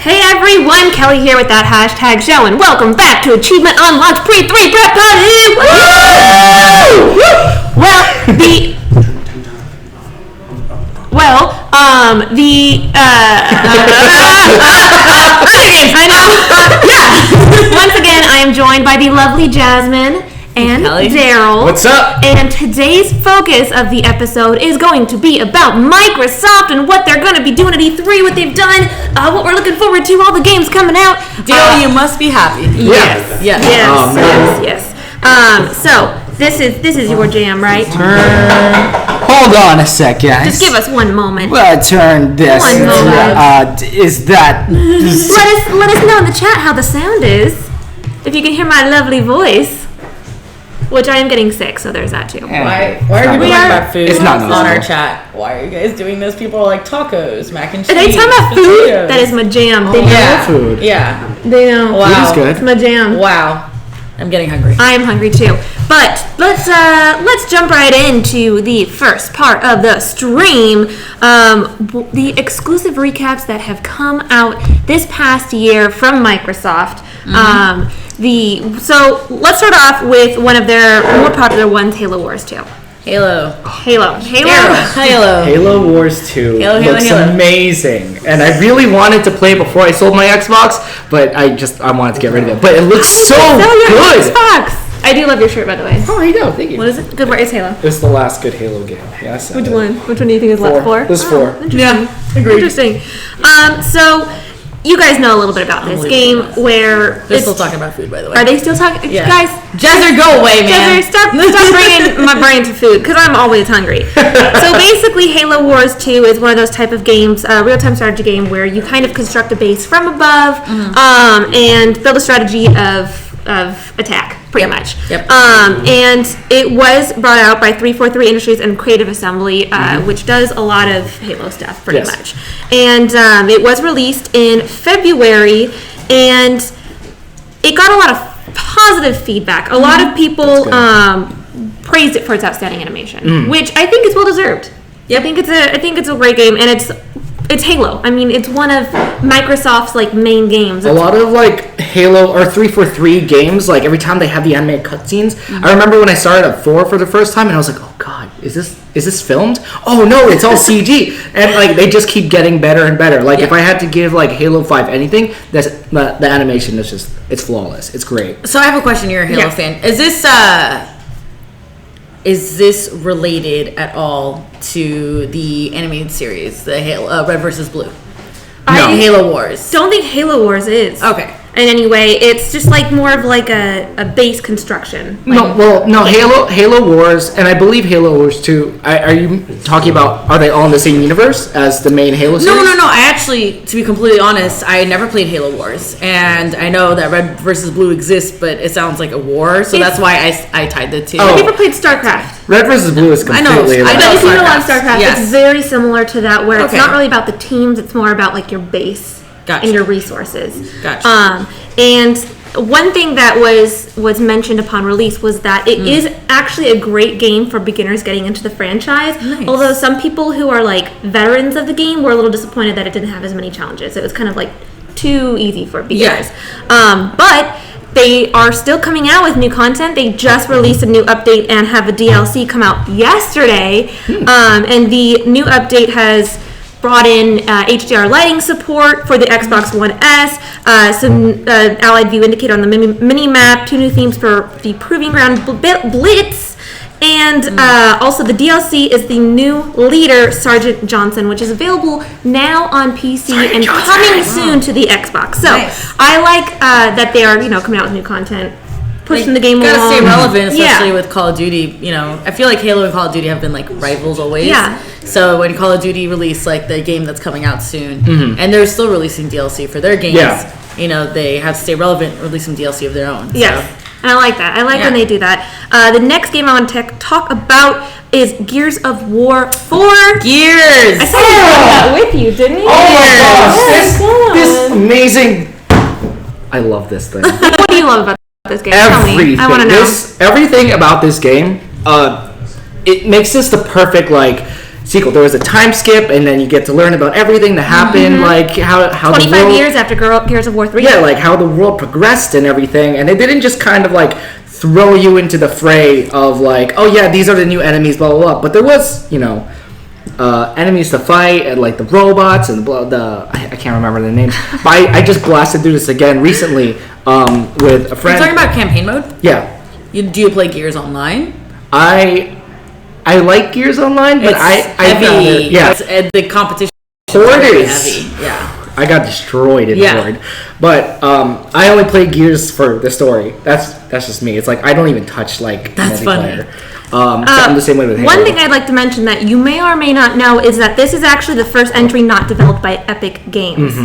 Hey everyone, Kelly here with that hashtag show, and welcome back to Achievement Unlocked PRE-3 Prep Party! Woo! Once again, I am joined by the lovely Jasmin and Darrel. What's up? And today's focus of the episode is going to be about Microsoft and what they're going to be doing at E3, what they've done, what we're looking forward to, all the games coming out. Darrel, you must be happy. Yes. So this is your jam, right? Hold on a sec, guys. Just give us one moment. Well, turn this. One moment. Is that? Let us know in the chat how the sound is. If you can hear my lovely voice. Which I am getting sick, so there's that too. Why are you talking about food? It's not on our chat. Why are you guys doing this? People are like tacos, mac and cheese. Are they talking about food? That is my jam. They know food. Yeah. They know. Wow. Food is good. It's my jam. Wow. I'm getting hungry. I am hungry too. But let's jump right into the first part of the stream. The exclusive recaps that have come out this past year from Microsoft. So let's start off with one of their more popular ones, Halo Wars 2. Halo Wars 2 looks amazing, and I really wanted to play it before I sold my Xbox, but I wanted to get rid of it. But it looks so good. Xbox. I do love your shirt, by the way. Oh, here you go. Thank you. What is it? Good. Where is Halo? It's the last good Halo game. Yes. Which one? Which one do you think is left? 4? This is 4. Interesting. Yeah, agreed. Interesting. So you guys know a little bit about this game where they're still talking about food, by the way. Are they still talking? Yeah. Guys, Jezzer, go away, man. Jezzer, stop bringing my brain to food because I'm always hungry. So basically, Halo Wars 2 is one of those type of games, real-time strategy game where you kind of construct a base from above and build a strategy of attack, pretty much. Yep. And it was brought out by 343 Industries and Creative Assembly, which does a lot of Halo stuff, pretty much. And it was released in February, and it got a lot of positive feedback. A lot of people praised it for its outstanding animation, which I think is well deserved. Yep. I think it's a great game, and it's Halo. I mean, it's one of Microsoft's main games. A lot of Halo or 343 games, every time they have the animated cutscenes. I remember when I started at 4 for the first time, and I was like, "Oh God, is this filmed? Oh no, it's all CG." And they just keep getting better and better. If I had to give Halo 5 anything, the animation is it's flawless. It's great. So I have a question. You're a Halo fan. Is this related at all to the animated series, the Halo Red versus Blue? No. Halo Wars. Don't think Halo Wars is. Okay. In any way, it's just more of a base construction. Halo Wars, and I believe Halo Wars 2. Are you talking about? Are they all in the same universe as the main Halo series? No. I actually, to be completely honest, I never played Halo Wars, and I know that Red versus Blue exists, but it sounds like a war, so that's why I tied the two. Have you ever played StarCraft? Red versus Blue is completely. I know. If you know a lot of StarCraft, yes. It's very similar to that, where it's not really about the teams; it's more about your base. Gotcha. And your resources. Gotcha. And one thing that was mentioned upon release was that it is actually a great game for beginners getting into the franchise. Nice. Although some people who are veterans of the game were a little disappointed that it didn't have as many challenges. It was kind of too easy for beginners. Yeah. But they are still coming out with new content. They just released a new update and have a DLC come out yesterday. And the new update has brought in HDR lighting support for the Xbox One S, some Allied View indicator on the mini-map, 2 new themes for the Proving Ground Blitz, and also the DLC is the new leader, Sergeant Johnson, which is available now on PC and coming soon to the Xbox. So I like that they are coming out with new content. Pushing the game along. Gotta stay relevant, especially with Call of Duty. I feel like Halo and Call of Duty have been rivals always. Yeah. So when Call of Duty released the game that's coming out soon, and they're still releasing DLC for their games, they have to stay relevant, release some DLC of their own. Yes. So. And I like that. I like when they do that. The next game I want to talk about is Gears of War 4. Gears! I said you brought that with you, didn't you? Oh my gosh! This amazing. I love this thing. What do you love about this game? Everything. Tell me. I want to know. Everything about this game, it makes this the perfect sequel. There was a time skip, and then you get to learn about everything that happened, like how 25 the world, years after Gears of War 3. yeah, like how the world progressed and everything, and it didn't just kind of like throw you into the fray of like, oh yeah, these are the new enemies, blah blah blah. But there was, enemies to fight, and like the robots and I can't remember the names. But I just blasted through this again recently with a friend. You're talking about campaign mode? Yeah. Do you play Gears Online? I like Gears Online, but I heavy. yeah. The competition Horde is is heavy. Yeah. I got destroyed in Horde. But I only play Gears for the story. That's just me. It's like I don't even touch like That's multiplayer. funny. So I'm the same way with Halo. One thing I'd like to mention that you may or may not know is that this is actually the first entry not developed by Epic Games.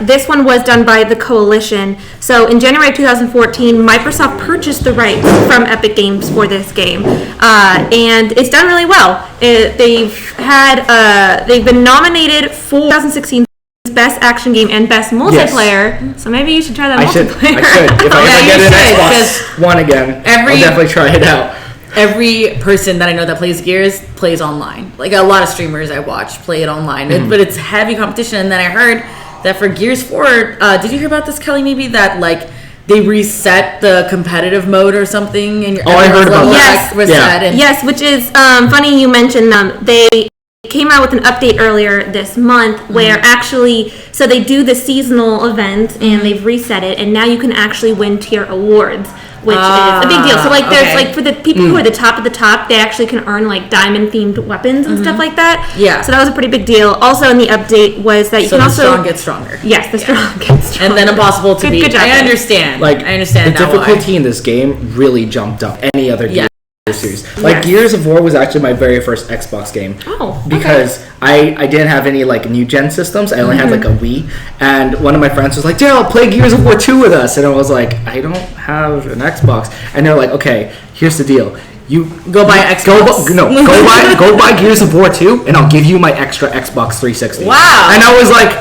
This one was done by the Coalition. So in January of 2014, Microsoft purchased the rights from Epic Games for this game, and it's done really well. They've been nominated for 2016 Best Action Game and Best Multiplayer. Yes. So maybe you should try that multiplayer. I should. If I get an Xbox One again, I'll definitely try it out. Every person that I know that plays Gears plays online. Like a lot of streamers I watch play it online, but it's heavy competition. And then I heard that for Gears 4, did you hear about this, Kelly? Maybe that like they reset the competitive mode or something, and I heard about that. Yes, yes, which is funny you mentioned they came out with an update earlier this month where actually, so they do the seasonal event and they've reset it, and now you can actually win tier awards, which is a big deal. So like there's like for the people who are the top of the top, they actually can earn like diamond themed weapons and stuff like that. Yeah. So that was a pretty big deal. Also in the update was that you can also strong get stronger. Yes, the strong get stronger. And then impossible to beat. Good job. I understand. Like I understand the difficulty in this game really jumped up any other game. Series. Like Gears of War was actually my very first Xbox game. Because I didn't have any like new gen systems. I only had like a Wii, and one of my friends was like, "Darrel, play Gears of War 2 with us," and I was like, "I don't have an Xbox," and they're like, "Okay, here's the deal. You go buy Xbox. Go buy Gears of War 2, and I'll give you my extra Xbox 360." Wow! And I was like,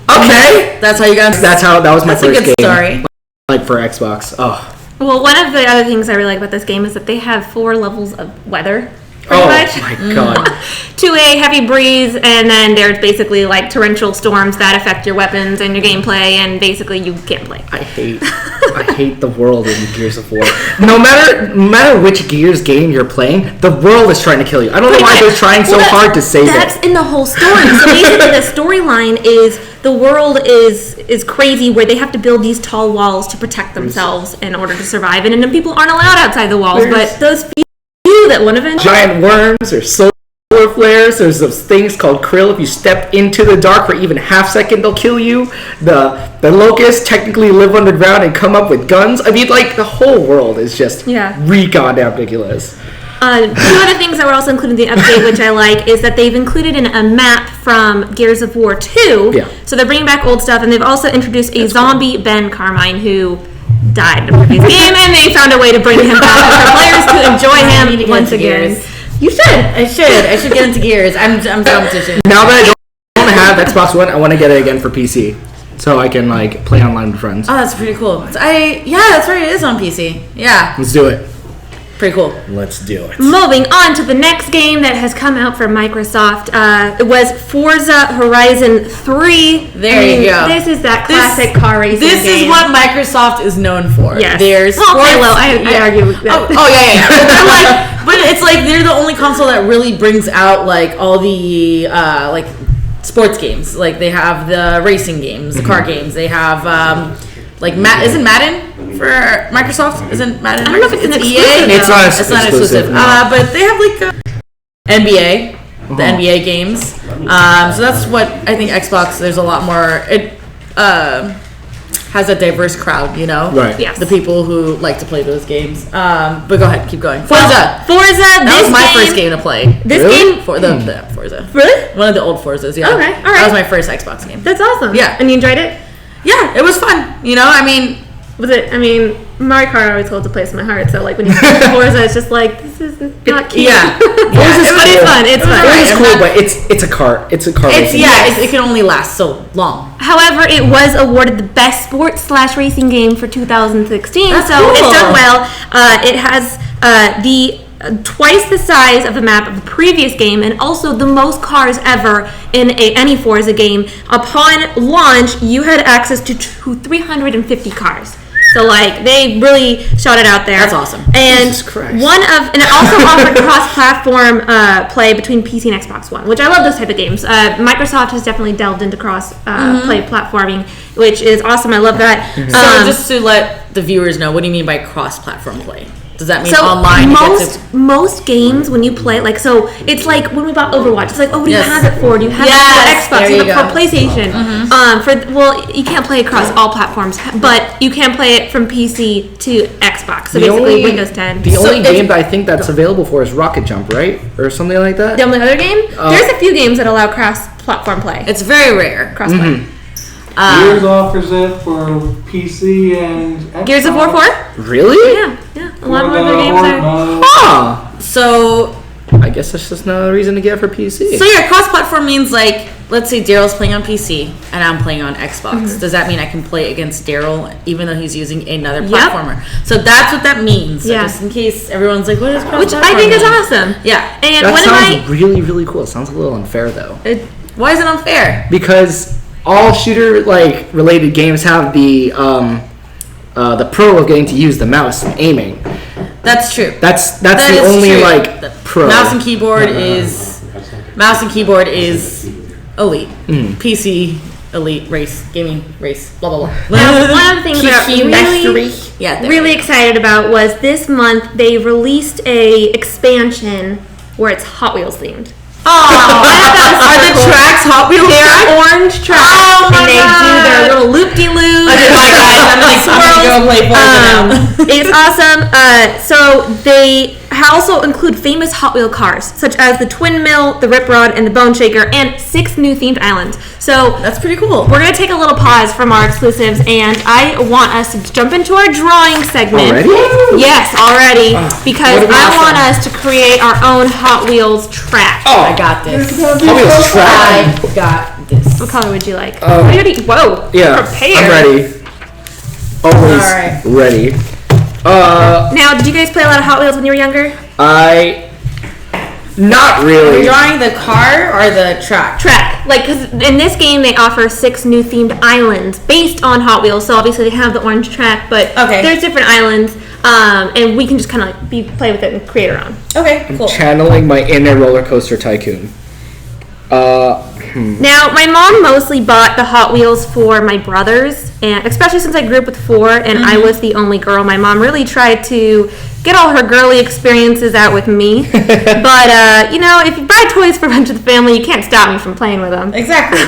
"Okay." That's how you got. That was my first game. Story. Like for Xbox. Oh. Well, one of the other things I really like about this game is that they have 4 levels of weather. Oh much. My god. 2A, heavy breeze, and then there's basically like torrential storms that affect your weapons and your gameplay, and basically you can't play. I hate the world in Gears of War. No matter which Gears game you're playing, the world is trying to kill you. I don't know why they're trying so hard to save it. That's in the whole story. So basically the storyline is the world is crazy where they have to build these tall walls to protect themselves in order to survive, and then people aren't allowed outside the walls, but those few that one eventually... Giant worms or solar flares. There's those things called krill. If you step into the dark for even half second, they'll kill you. The locusts technically live underground and come up with guns. I mean, like, the whole world is just re-goddamn ridiculous. Two other things that were also included in the update, which I like, is that they've included in a map from Gears of War 2. Yeah. So they're bringing back old stuff, and they've also introduced a zombie Ben Carmine who died in the previous game, and they found a way to bring him back for players to enjoy him once again. You should. I should get into Gears. I'm competition. Now that I don't have Xbox One, I want to get it again for PC, so I can like play online with friends. Oh, that's pretty cool. That's right. It is on PC. Yeah. Let's do it. Pretty cool. Let's do it. Moving on to the next game that has come out from Microsoft. It was Forza Horizon 3. There you go. This is that classic car racing game. This is what Microsoft is known for. Yes. There's Halo. I argue with that. But it's like they're the only console that really brings out like all the like sports games. Like they have the racing games, the car games. They have like isn't Madden for Microsoft? Isn't Madden? I don't know if it's an EA. exclusive. It's not exclusive. No. But they have like NBA, the NBA games. So that's what I think Xbox. There's a lot more. It has a diverse crowd, you know. Right. Yes. The people who like to play those games. But go ahead, keep going. Forza. That was my first game to play. This game for the Forza. Really? One of the old Forzas. Yeah. Okay. All right. That was my first Xbox game. That's awesome. Yeah. And you enjoyed it? Yeah, it was fun. You know, I mean, Mario Kart always holds a place in my heart. So like when you play Forza, it's just like this is not cute. Yeah. It's fun. It's fun. It's cool, but it's a car. It's a car. It can only last so long. However, it was awarded the best sports/racing game for 2016. That's so cool. it's done well. It has the twice the size of the map of the previous game, and also the most cars ever in any Forza game. Upon launch, you had access to 350 cars. So like they really shot it out there. That's awesome. And Jesus Christ. and it also offered cross-platform play between PC and Xbox One, which I love those type of games. Microsoft has definitely delved into cross-play platforming, which is awesome. I love that. So just to let the viewers know, what do you mean by cross-platform play? Does that mean online? Most games when you play, like, so it's like when we bought Overwatch. It's like, oh, do you have it for? Do you have it for Xbox? There Do you you have it for go. PlayStation? You can't play across all platforms, but you can play it from PC to Xbox. So Windows 10. The only game that I think that's available for is Rocket Jump, right? Or something like that? The only other game? There's a few games that allow cross-platform play. It's very rare. Cross-play. Gears offers it for PC and Xbox. Gears of War 4? Really? Yeah. A lot of other games are. Huh. So I guess that's just another reason to get it for PC. So yeah, cross-platform means like, let's say Darrel's playing on PC and I'm playing on Xbox. Does that mean I can play against Darrel even though he's using another platformer? So that's what that means. So just in case everyone's like, what is cross-platform? Which I think is awesome. Yeah. And that sounds really, really cool. It sounds a little unfair though. Why is it unfair? Because all shooter like related games have the pro of getting to use the mouse and aiming. That's true. That's That the is only true. like pro. Mouse and keyboard is elite. PC elite race gaming race blah blah blah. Now, one of the things that I'm really excited about was this month they released a expansion where it's Hot Wheels themed. Oh, are the tracks Hot Wheels? They're orange tracks, and they do their little loop-de-loop. I'm gonna go play Forza now. It's awesome. So they also include famous Hot Wheel cars, such as the Twin Mill, the Rip Rod, and the Bone Shaker, and 6 new themed islands. So that's pretty cool. We're gonna take a little pause from our exclusives, and I want us to jump into our drawing segment. Already? Yes, already, because I want us to create our own Hot Wheels track. I got this. Hot Wheels track. I got this. What color would you like? Whoa! Yeah, prepared. I'm ready. Always Alright. ready. Now, did you guys play a lot of Hot Wheels when you were younger? Not Are really. you drawing the car or the track? Track. Like, because in this game they offer 6 new themed islands based on Hot Wheels. So obviously they have the orange track, but there's different islands, and we can just kind of like play with it and create our own. Okay, cool. Channeling my inner roller coaster tycoon. Now, my mom mostly bought the Hot Wheels for my brothers, and especially since I grew up with 4 and I was the only girl. My mom really tried to get all her girly experiences out with me. But, if you buy toys for a bunch of the family, you can't stop me from playing with them. Exactly.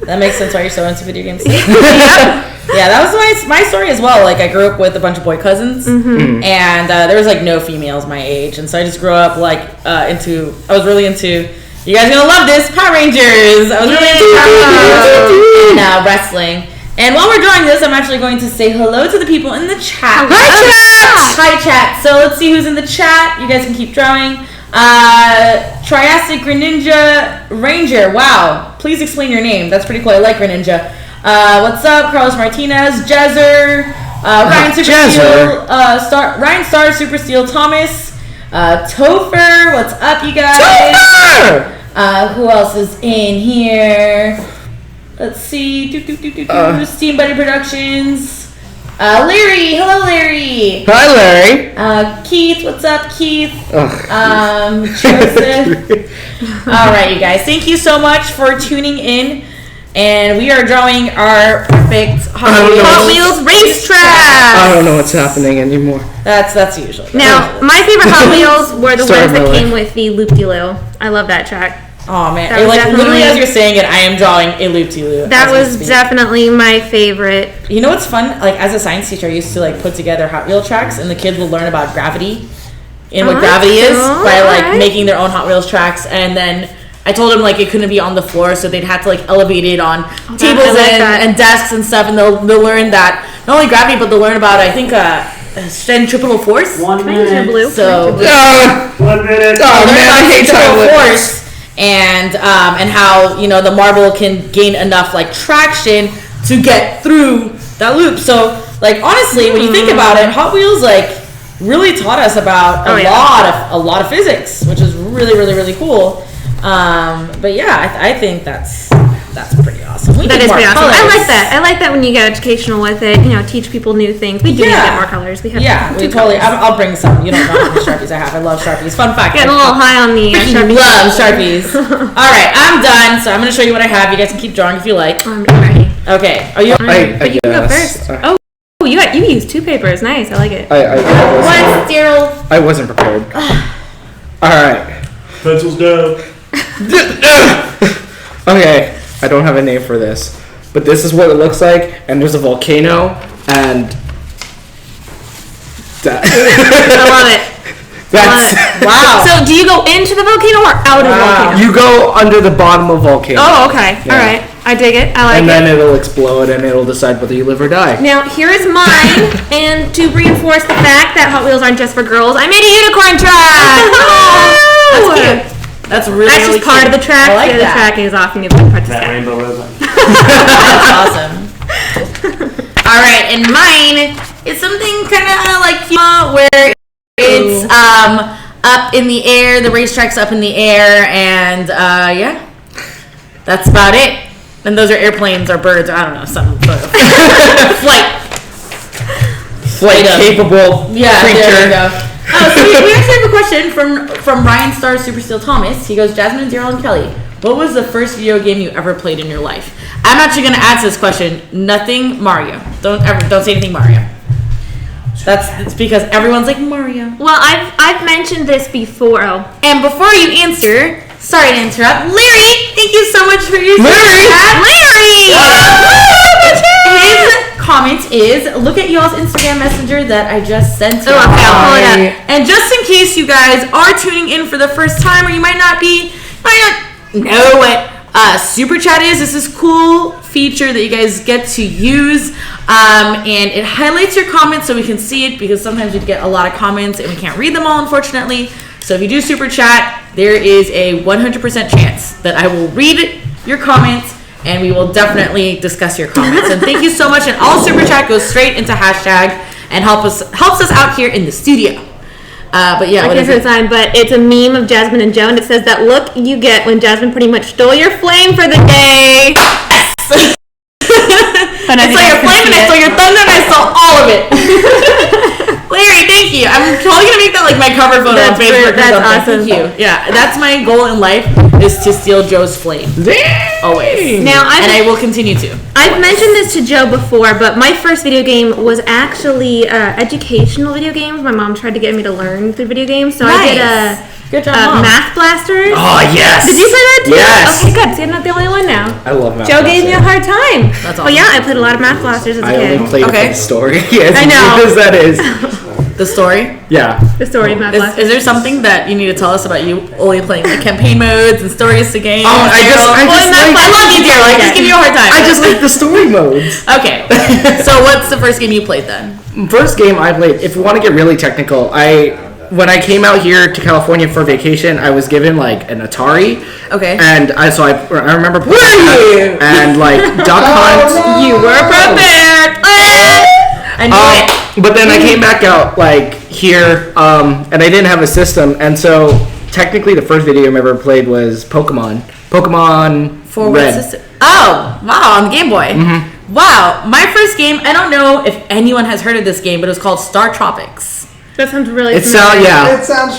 That makes sense why you're so into video games. Yeah, that was my story as well. Like, I grew up with a bunch of boy cousins, and there was, like, no females my age. And so I just grew up, like, I was really into... You guys are gonna love this, Power Rangers! I was really into Power Rangers and wrestling. And while we're drawing this, I'm actually going to say hello to the people in the chat. Hi, chat! So let's see who's in the chat. You guys can keep drawing. Triassic Greninja Ranger. Wow. Please explain your name. That's pretty cool. I like Greninja. What's up? Carlos Martinez. Jezzer. Ryan Supersteel. Ryan Star Supersteel Thomas. Topher. What's up, you guys? Topher! Who else is in here? Let's see. Steam Buddy Productions. Larry. Hello, Larry. Hi, Larry. Keith. What's up, Keith? Ugh. Joseph. All right, you guys. Thank you so much for tuning in. And we are drawing our perfect Hot Wheels racetrack. I don't know what's happening anymore. That's usually. Now, my favorite Hot Wheels were the ones that came with the loop-de-loo. I love that track. Oh man, literally as you're saying it, I am drawing a loop-de-loo. That was definitely my favorite. You know what's fun? Like, as a science teacher, I used to like put together Hot Wheel tracks, and the kids will learn about gravity and what gravity is by like making their own Hot Wheels tracks. And then I told them like it couldn't be on the floor, so they'd have to like elevate it on tables and desks and stuff, and they'll learn that not only gravity, but they'll learn about centripetal force. 1 minute. Blue. So 1 minute. Oh man, I hate time force. And how the marble can gain enough like traction to get through that loop. So like honestly, when you think about it, Hot Wheels like really taught us about a lot of physics, which is really, really, really cool. But yeah, I think that's pretty awesome. That is pretty awesome. I like that. I like that when you get educational with it. Teach people new things. We do need to get more colors. We have we totally. I'll bring some. You don't know how many Sharpies I have. I love Sharpies. Fun fact. Getting a little high on the Sharpies. Love Sharpies. All right, I'm done. So I'm going to show you what I have. You guys can keep drawing if you like. I'm ready. Okay. Are you? You can go first. You used 2 papers. Nice. I like it. What's Darrel? I wasn't prepared. All right. Pencils down. Okay. I don't have a name for this, but this is what it looks like. And there's a volcano, and I love it. Wow. So do you go into the volcano or out of the volcano? You go under the bottom of volcano. Oh, okay. Yeah. All right. I dig it. I like it. And then it'll explode, and it'll decide whether you live or die. Now, here is mine, and to reinforce the fact that Hot Wheels aren't just for girls, I made a unicorn track! That's cute. That's really That's just part of the track. I like the that. Track is off, and you can participate. That rainbow ribbon. That's awesome. All right, and mine is something kind of like where it's up in the air. The racetrack's up in the air, and yeah, that's about it. And those are airplanes or birds. Or I don't know, something. Flight capable creature. There you go. So we actually have a question from Ryan Star Super Steel Thomas. He goes, Jasmine, Darrel, and Kelly, what was the first video game you ever played in your life? I'm actually going to answer this question. Nothing Mario. Don't say anything Mario. It's because everyone's like Mario. Well, I've mentioned this before. And before you answer, sorry to interrupt, Larry, thank you so much for your Larry! His comment is, look at y'all's Instagram messenger that I just sent you. Oh, okay, I'll pull it up. And just in case you guys are tuning in for the first time, or you might not know what Super Chat is. This is cool feature that you guys get to use, and it highlights your comments so we can see it, because sometimes we get a lot of comments and we can't read them all, unfortunately. So if you do Super Chat, there is a 100% chance that I will read your comments, and we will definitely discuss your comments. And thank you so much. And all Super Chat goes straight into hashtag and helps us out here in the studio. But yeah, I guess it's time, but it's a meme of Jasmine and Joe, and it says that look you get when Jasmine pretty much stole your flame for the day. Yes. It's like a flame, and I stole your thunder, and I stole all of it. Larry, thank you. I'm totally gonna make that like my cover photo on Facebook. That's awesome. Thank you. Yeah, that's my goal in life, is to steal Joe's flame. Always. Now, I will continue to. I've mentioned this to Joe before, but my first video game was actually educational video games. My mom tried to get me to learn through video games, so I did Good job, Mom. Math Blasters. Oh, yes. Did you play that too? Yes. Okay, good. So you're not the only one now. I love Math Joe Blasters. gave me a hard time. That's awesome. Well, yeah, I played a lot of Math Blasters as a I kid. only played Okay. the story. As I know. weird as that is. The story? Yeah. The story of Math Blasters. Is there something that you need to tell us about you only playing like campaign modes and stories to games? Oh, I love you, Darrel. I just give you a hard time. I just like the story modes. Okay. So what's the first game you played then? First game I played, if you want to get really technical, when I came out here to California for vacation, I was given like an Atari. Okay. And I remember playing that, and like Duck Hunt. You were prepared. I knew it. But then I came back out like here, and I didn't have a system, and so technically the first video game I ever played was Pokemon For Red. what system? Oh, wow, on the Game Boy. Mm-hmm. Wow, my first game, I don't know if anyone has heard of this game, but it was called Star Tropics. That sounds really It sounds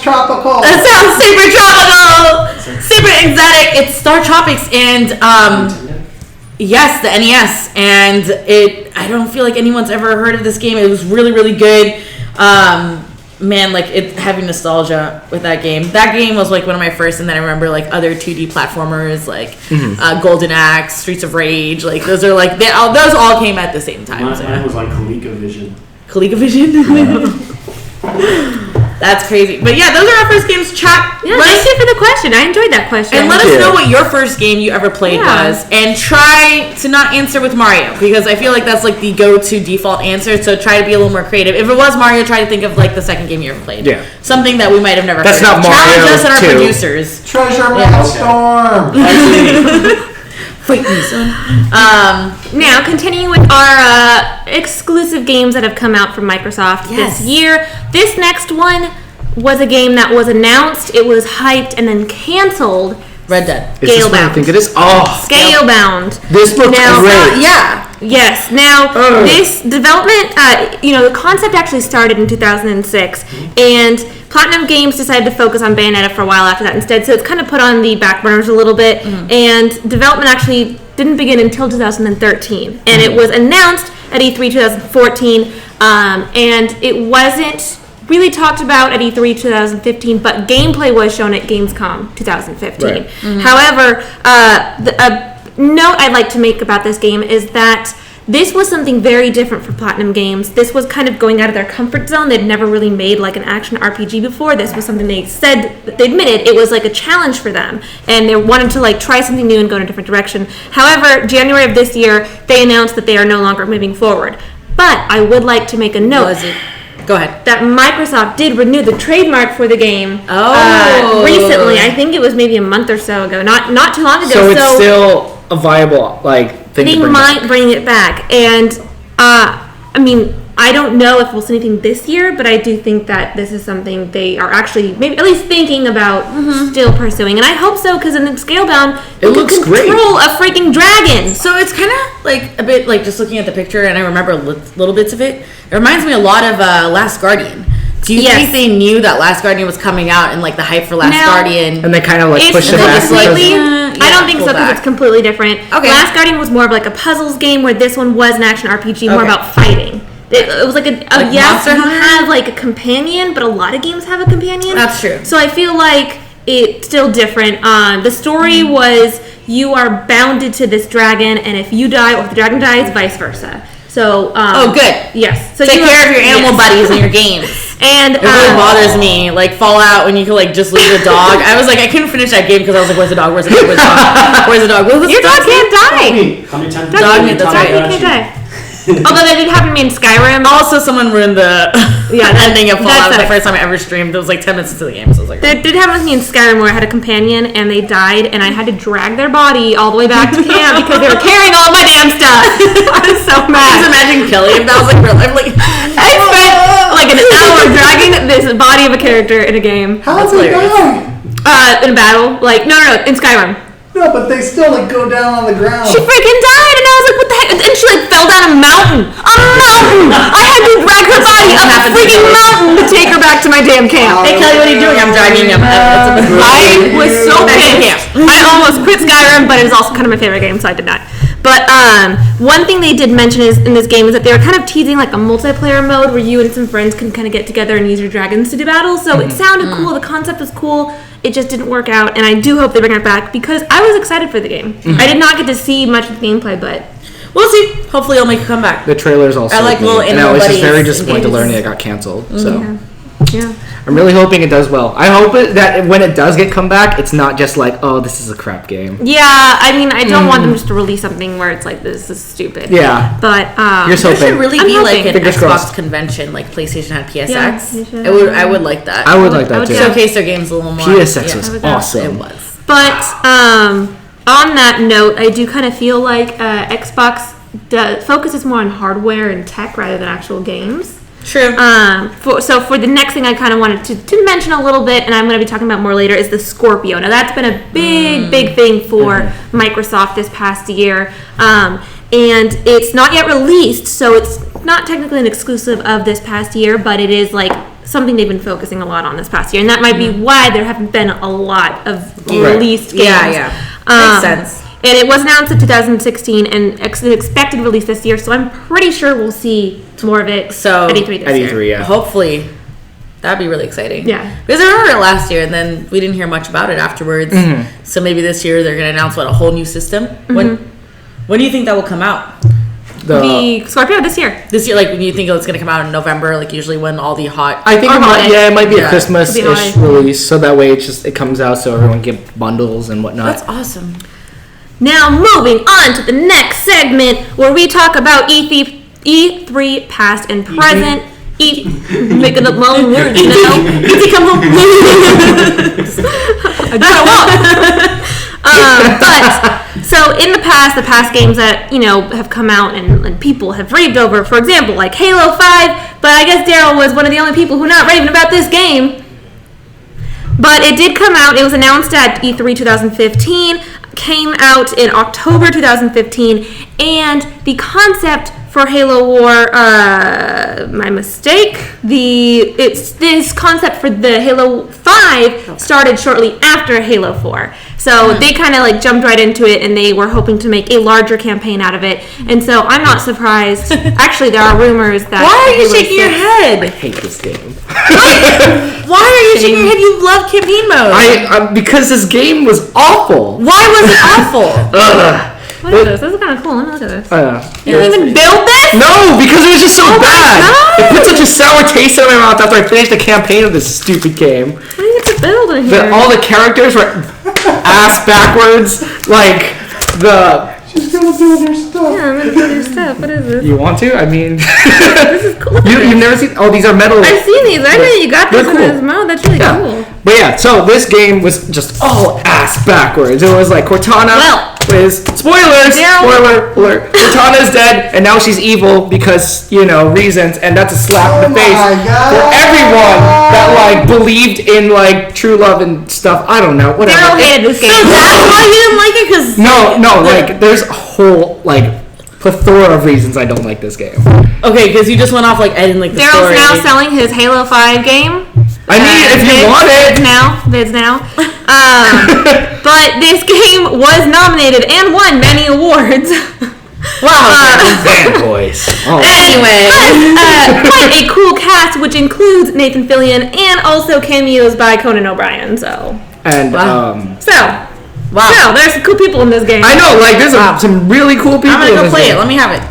tropical. That sounds super tropical, super exotic. It's Star Tropics, and yes, the NES, and I don't feel like anyone's ever heard of this game. It was really, really good. Man, like having nostalgia with that game. That game was like one of my first, and then I remember like other 2D platformers like Golden Axe, Streets of Rage. Like those are like those all came at the same time. Mine was like ColecoVision. ColecoVision. That's crazy. But yeah, those are our first games. Chat. Yeah, thank you for the question. I enjoyed that question. And let us know what your first game you ever played was. And try to not answer with Mario, because I feel like that's like the go-to default answer. So try to be a little more creative. If it was Mario, try to think of like the second game you ever played. Yeah. Something that we might have never That's heard not of. Mario Challenge us and our 2. producers. Treasure Map Storm. Fight me, son. Now, continuing with our exclusive games that have come out from Microsoft Yes. this year. This next one was a game that was announced, it was hyped, and then canceled. Red Dead. Is this what I Scalebound. think it is? Oh, Scalebound. this looks Now- great. Yeah. Yes. Now, Ugh. this development, the concept actually started in 2006, and Platinum Games decided to focus on Bayonetta for a while after that instead, so it's kind of put on the back burners a little bit, and development actually didn't begin until 2013, and it was announced at E3 2014, and it wasn't really talked about at E3 2015, but gameplay was shown at Gamescom 2015. Right. However, the note I'd like to make about this game is that this was something very different for Platinum Games. This was kind of going out of their comfort zone. They'd never really made like an action RPG before. This was something they admitted it was like a challenge for them, and they wanted to like try something new and go in a different direction. However, January of this year, they announced that they are no longer moving forward. But I would like to make a note. Was it? Go ahead. That Microsoft did renew the trademark for the game recently. I think it was maybe a month or so ago, not too long ago. So it's still a viable thing they to bring might back. bring it back, and I don't know if we'll see anything this year, but I do think that this is something they are actually maybe at least thinking about still pursuing, and I hope so, because in Scalebound It you looks can great. control a freaking dragon. So it's kind of like a bit like just looking at the picture, and I remember little bits of it. It reminds me a lot of Last Guardian. Do you Yes. think they knew that Last Guardian was coming out and like the hype for Last Now- Guardian? And they kind of like It's pushed it back. completely. because- I don't think so pull because back. it's completely different. Okay. Last Guardian was more of like a puzzles game, where this one was an action RPG, more Okay. about fighting. It was like Like yes, Monster you Hunter? have like a companion, but a lot of games have a companion. That's true. So I feel like it's still different. The story Mm-hmm. was you are bounded to this dragon, and if you die or if the dragon dies, vice versa. So Oh, good. Yes. So Take you care of your animal yes. buddies in your games. And It really bothers me, like Fallout, when you could like just leave the dog. I was like, I couldn't finish that game because I was like, where's the dog? Where's the dog? Where's the dog? Where's the dog? What was your the dog dog's can't die. How many times Dog meat, that's right. Dog can't die. Although that did happen to me in Skyrim. Also, someone ruined the Yeah, that- ending of that's Fallout the it. first time I ever streamed. It was like 10 minutes into the game, so I was like, That did happen with me in Skyrim, where I had a companion and they died, and I had to drag their body all the way back to camp because they were carrying all my damn stuff. I was so just mad. imagine Kelly if that was like real life. Like, I spent like an hour dragging this body of a character in a game. How did they hilarious. die? In a battle. Like, no, in Skyrim. No, but they still like go down on the ground. She freaking died, and I was like, what the heck? And she like fell down a mountain. A mountain! I had to drag her body up a happened to freaking you. mountain to take her back to my damn camp. hey Kelly, what are you doing? I'm dragging him. I was so Back to pissed. camp. I almost quit Skyrim, but it is also kind of my favorite game, so I did not. But one thing they did mention is in this game is that they were kind of teasing like a multiplayer mode where you and some friends can kind of get together and use your dragons to do battles. So it sounded cool. The concept was cool. It just didn't work out, and I do hope they bring it back because I was excited for the game. I did not get to see much of the gameplay, but We'll see. Hopefully, it'll make a comeback. The trailers also. I like good. little and I animal was just buddies very in disappointed to games. learn it got canceled. So yeah. I'm really hoping it does well. I hope that when it does get come back, it's not just like, oh, this is a crap game. Yeah, I mean, I don't want them just to release something where it's like, this is stupid. Yeah. But You're so There should really I'm be like hoping. an Fingers Xbox crossed. convention, like PlayStation had PSX. Yeah, they should. I would like that. I would like I that would too. go. Showcase their games a little more. PSX Yeah. was would go. awesome. It was. But on that note, I do kind of feel like Xbox focuses more on hardware and tech rather than actual games. True. For the next thing I kind of wanted to mention a little bit, and I'm going to be talking about more later, is the Scorpio. Now that's been a big thing for Microsoft this past year, and it's not yet released, so it's not technically an exclusive of this past year, but it is like something they've been focusing a lot on this past year, and that might be why there haven't been a lot of released games. Yeah. Makes sense. And it was announced in 2016 and expected release this year, so I'm pretty sure we'll see more of it So, at E3 this At year. E3, yeah. Hopefully, that'd be really exciting. Yeah. Because I remember it last year, and then we didn't hear much about it afterwards. So maybe this year they're going to announce a whole new system. When do you think that will come out? The Scorpio this year. This year, like when you think it's going to come out in November, like usually when all the hot. I think Or it might, holiday. it might be Yeah. a Christmas-ish It'll be holiday. release, so that way it comes out so everyone can get bundles and whatnot. That's awesome. Now moving on to the next segment where we talk about E3 past and present. Making up my own words, you know. E3 come home. I do what I want. But So in the past games that, have come out and people have raved over, for example, like Halo 5, but I guess Darrel was one of the only people who not raving about this game. But it did come out. It was announced at E3 2015, came out in October 2015, and the concept for Halo War, my mistake, this concept for the Halo 5 started shortly after Halo 4. So they kind of like jumped right into it, and they were hoping to make a larger campaign out of it. And so I'm not surprised. Actually, there are rumors that... Why are you Halo shaking your 6 head? I hate this game. Why are you shaking your head? You love campaign mode. Because this game was awful. Why was it awful? What is this? This is kind of cool. Let me look at this. You Yeah, didn't even build this? No, because it was just so bad. God. It put such a sour taste in my mouth after I finished the campaign of this stupid game. What do you get to build in here? All the characters were ass backwards. Like the. She's gonna build her stuff. Yeah, I'm gonna build your stuff. What is this? You want to? I mean, This is cool. you've never seen. Oh, these are metal. I've seen these. I know you got this They're in cool. his mouth. That's really Yeah. cool. But yeah, so this game was just all ass backwards. It was like Cortana was spoilers. Spoiler alert. Cortana's dead, and now she's evil because reasons, and that's a slap in the face for everyone that like believed in like true love and stuff. I don't know. Whatever. Darrel hated this game. So that's why you didn't like it? Because No, like there's a whole like plethora of reasons I don't like this game. okay, because you just went off like I didn't like the Darrel's story. now selling his Halo 5 game. I mean, if you want it. Bids now. But this game was nominated and won many awards. Wow. Fanboys. Oh. Anyway. Quite a cool cast, which includes Nathan Fillion and also cameos by Conan O'Brien. So, And Wow. so there's some cool people in this game. I know, like there's some really cool people. I'm gonna in go this play game. it. Let me have it.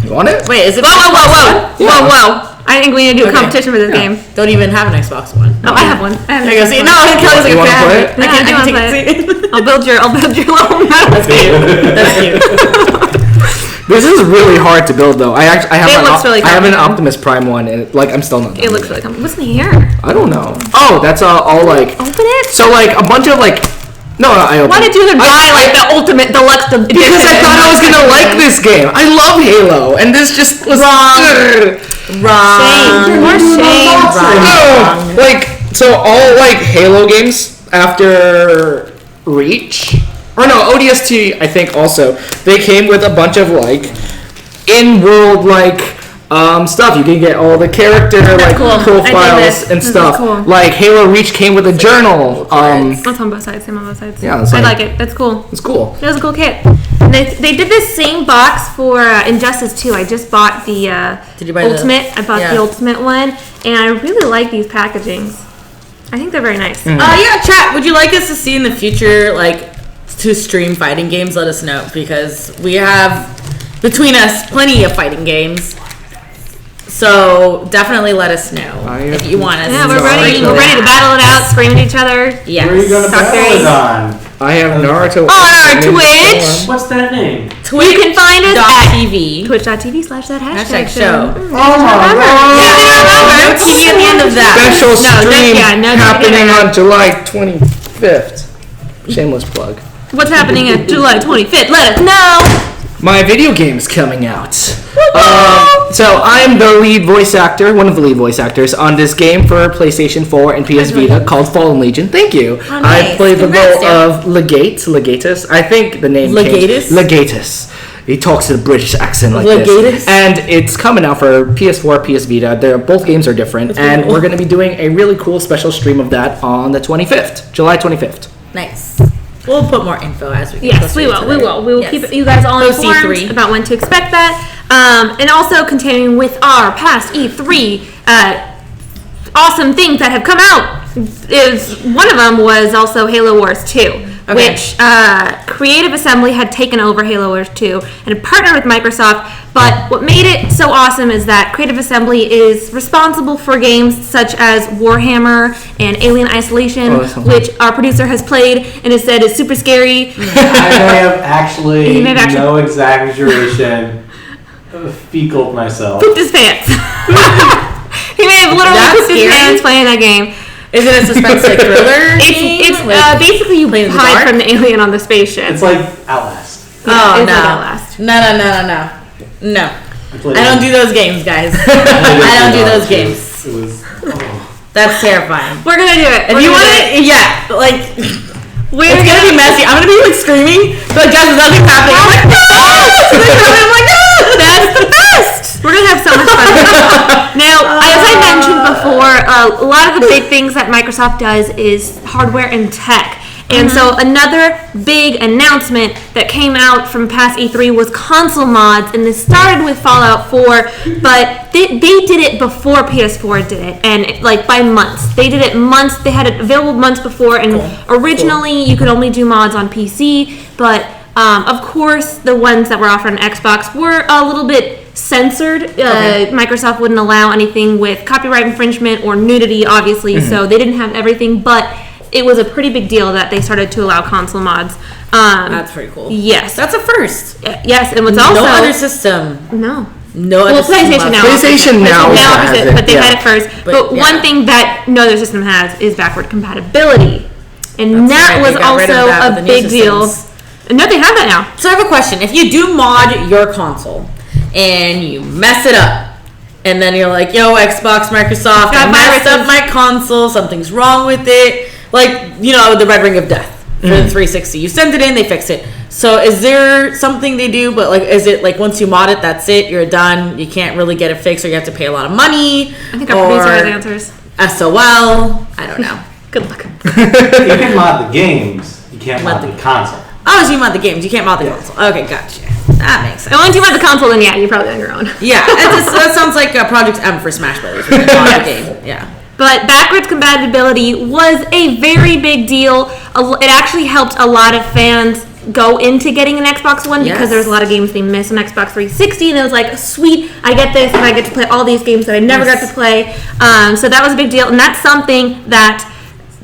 You want it? Wait, is it? Whoa! I think we need to do a Okay. competition for this game. Don't even have an Xbox One. Oh, I have one. I have There you go. an See, Xbox no, One. Kelly's like, You wanna "Okay, I have play it. it? I Yeah, can I take do it. I'll build your own That's cute. That's cute. This is really hard to build though. I have It looks really I have an complicated. Optimus Prime one, and like I'm still not. done It looks with really complicated. What's in here? I don't know. Oh, that's all like. Open it. So like a bunch of like. No, I opened. Why did you buy like the ultimate deluxe edition? Because I thought I was gonna like this game. I love Halo, and this just was Shame. More shame. No, like so all like Halo games after Reach, or no ODST I think also they came with a bunch of like in-world like stuff. You can get all the character like cool. I dig profiles this. and This is stuff. cool. Like Halo Reach came with a journal. That's on both sides. Same on both sides. Yeah, it's I like- like it. That's cool. It's cool. It was a cool kit. And they did this same box for Injustice 2. I just bought the Did you buy the- Ultimate. I bought Yeah. the Ultimate one, and I really like these packagings. I think they're very nice. Yeah, chat. Would you like us to see in the future, like, to stream fighting games? Let us know because we have between us plenty of fighting games. So definitely let us know if you want us. Yeah, we're to ready. stream We're ready to that. battle it out, scream at each other. Yes. Where are you gonna Talk battle dirty. it on? I have Naruto. On our Twitch. What's that name? You can find us at Twitch.tv. twitch.tv/that Hashtag show. Oh my god! No TV at the end of that. Special stream no happening TV. on July 25th. Shameless plug. What's happening at July 25th? Let us know. My video game's coming out. So I'm the lead voice actor, one of the lead voice actors on this game for PlayStation 4 and PS Vita called Fallen Legion. Thank you. Oh, I nice. play the Congrats, role of Legatus. I think the name Legatus? Legatus. He talks in a British accent like Legatus? this. And it's coming out for PS4, PS Vita. Both games are different. And we're going to be doing a really cool special stream of that on the 25th, July 25th. Nice. We'll put more info as we get Yes, closer we to will. that. We will. We will Yes. keep you guys all Go informed C3. about when to expect that. And also continuing with our past E3 awesome things that have come out. Is one of them was also Halo Wars 2, which Creative Assembly had taken over Halo Wars 2 and partnered with Microsoft. But what made it so awesome is that Creative Assembly is responsible for games such as Warhammer and Alien Isolation, Oh, sounds which our producer has played and has said is super scary. I may have actually, You may have actually- no exaggeration, fecaled myself. Pooped his pants. He may have literally That's pooped his scary. pants playing that game. Is it a suspense like thriller? It's Like, basically you playing in the hide dark? from the alien on the spaceship. It's like Outlast. Oh, it's no. like Outlast. No. played I don't it. do those games, guys. I don't do those games. It was. That's terrifying. We're gonna do it. If you want it, yeah, like, We're it's gonna be messy. I'm gonna be like screaming, but Jasmine, nothing's happening. I'm like, no! I'm like, no! That's the best. We're gonna have so much fun. Now, as I mentioned before, a lot of the big things that Microsoft does is hardware and tech. And so another big announcement that came out from past E3 was console mods, and this started with Fallout 4, but they did it before PS4 did it, and like by months. They did it months, they had it available months before, and originally you could only do mods on PC, but of course the ones that were offered on Xbox were a little bit censored. Microsoft wouldn't allow anything with copyright infringement or nudity, obviously, so they didn't have everything, but it was a pretty big deal that they started to allow console mods. That's pretty cool. Yes. That's a first. Yes, and what's also... No other system. No. No Well, other system. PlayStation now. PlayStation now has has it, but they yeah. had it first. But yeah. one thing that no other system has is backward compatibility. And That's that right, was they got rid of also that a with the new big deal. systems. No, they have that now. So I have a question. If you do mod your console and you mess it up, and then you're like, yo, Xbox, Microsoft, I messed up my console, something's wrong with it. Like, you know, the Red Ring of Death for the 360. You send it in, they fix it. So is there something they do, but like, is it like once you mod it, that's it, you're done, you can't really get it fixed, or you have to pay a lot of money? I think our producer has answers. SOL? I don't know. Good luck. You can mod the games, you can't mod the console. Oh, so you mod the games, you can't mod the console. Okay, gotcha. That makes sense. And once you have the console, then yeah, you're probably on your own. Yeah, that sounds like Project M for Smash Brothers. Mod the game. Yeah. But backwards compatibility was a very big deal. It actually helped a lot of fans go into getting an Xbox One because there's a lot of games they missed on Xbox 360, and it was like, sweet, I get this, and I get to play all these games that I never got to play. So that was a big deal, and that's something that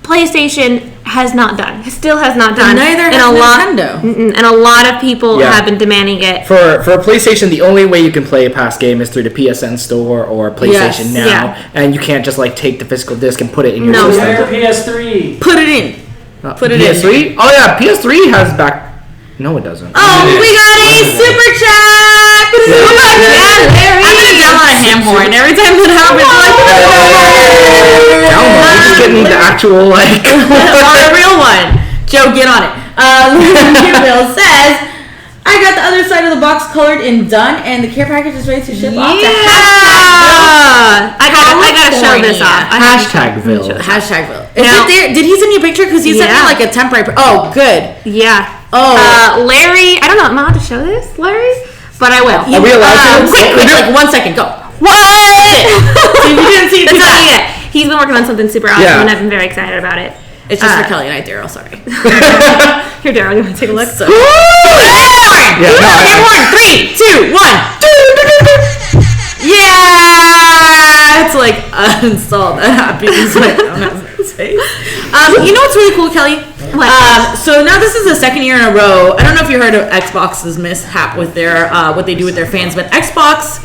PlayStation has not done. Still has not done. Neither has Nintendo. And a lot of people have been demanding it. For PlayStation, the only way you can play a past game is through the PSN store or PlayStation Now, and you can't just like take the physical disc and put it in your system. Their PS3. Put it in. Put it PS3? in. Oh yeah, PS3 has back. No, it doesn't. Oh, we got a super chat! Oh my god, Larry! I'm gonna yell at him more, and every time that happens, I'm just getting the actual like. or a real one. Joe, get on it. Will says, I got the other side of the box colored and done, and the care package is ready to ship off to I gotta show this off. Hashtagville. Hashtagville. Is it there? Did he send you a picture? Because he sent me like a temporary. Oh, good. Yeah. Oh. Larry, I don't know. Am I allowed to show this, Larry? But I will. Are we allowed to? Quick, like 1 second, go. What? If you didn't see it, That's not it yet. He's been working on something super awesome, Yeah. and I've been very excited about it. It's just for Kelly and I, Darrel. Sorry. Here, Darrel, you want to take a look? So. Yeah, 3, 2, 1. Yeah, it's like uninstalled. That happy on his face. You know what's really cool, Kelly? So now this is the second year in a row. I don't know if you heard of Xbox's mishap with their what they do with their fans, but Xbox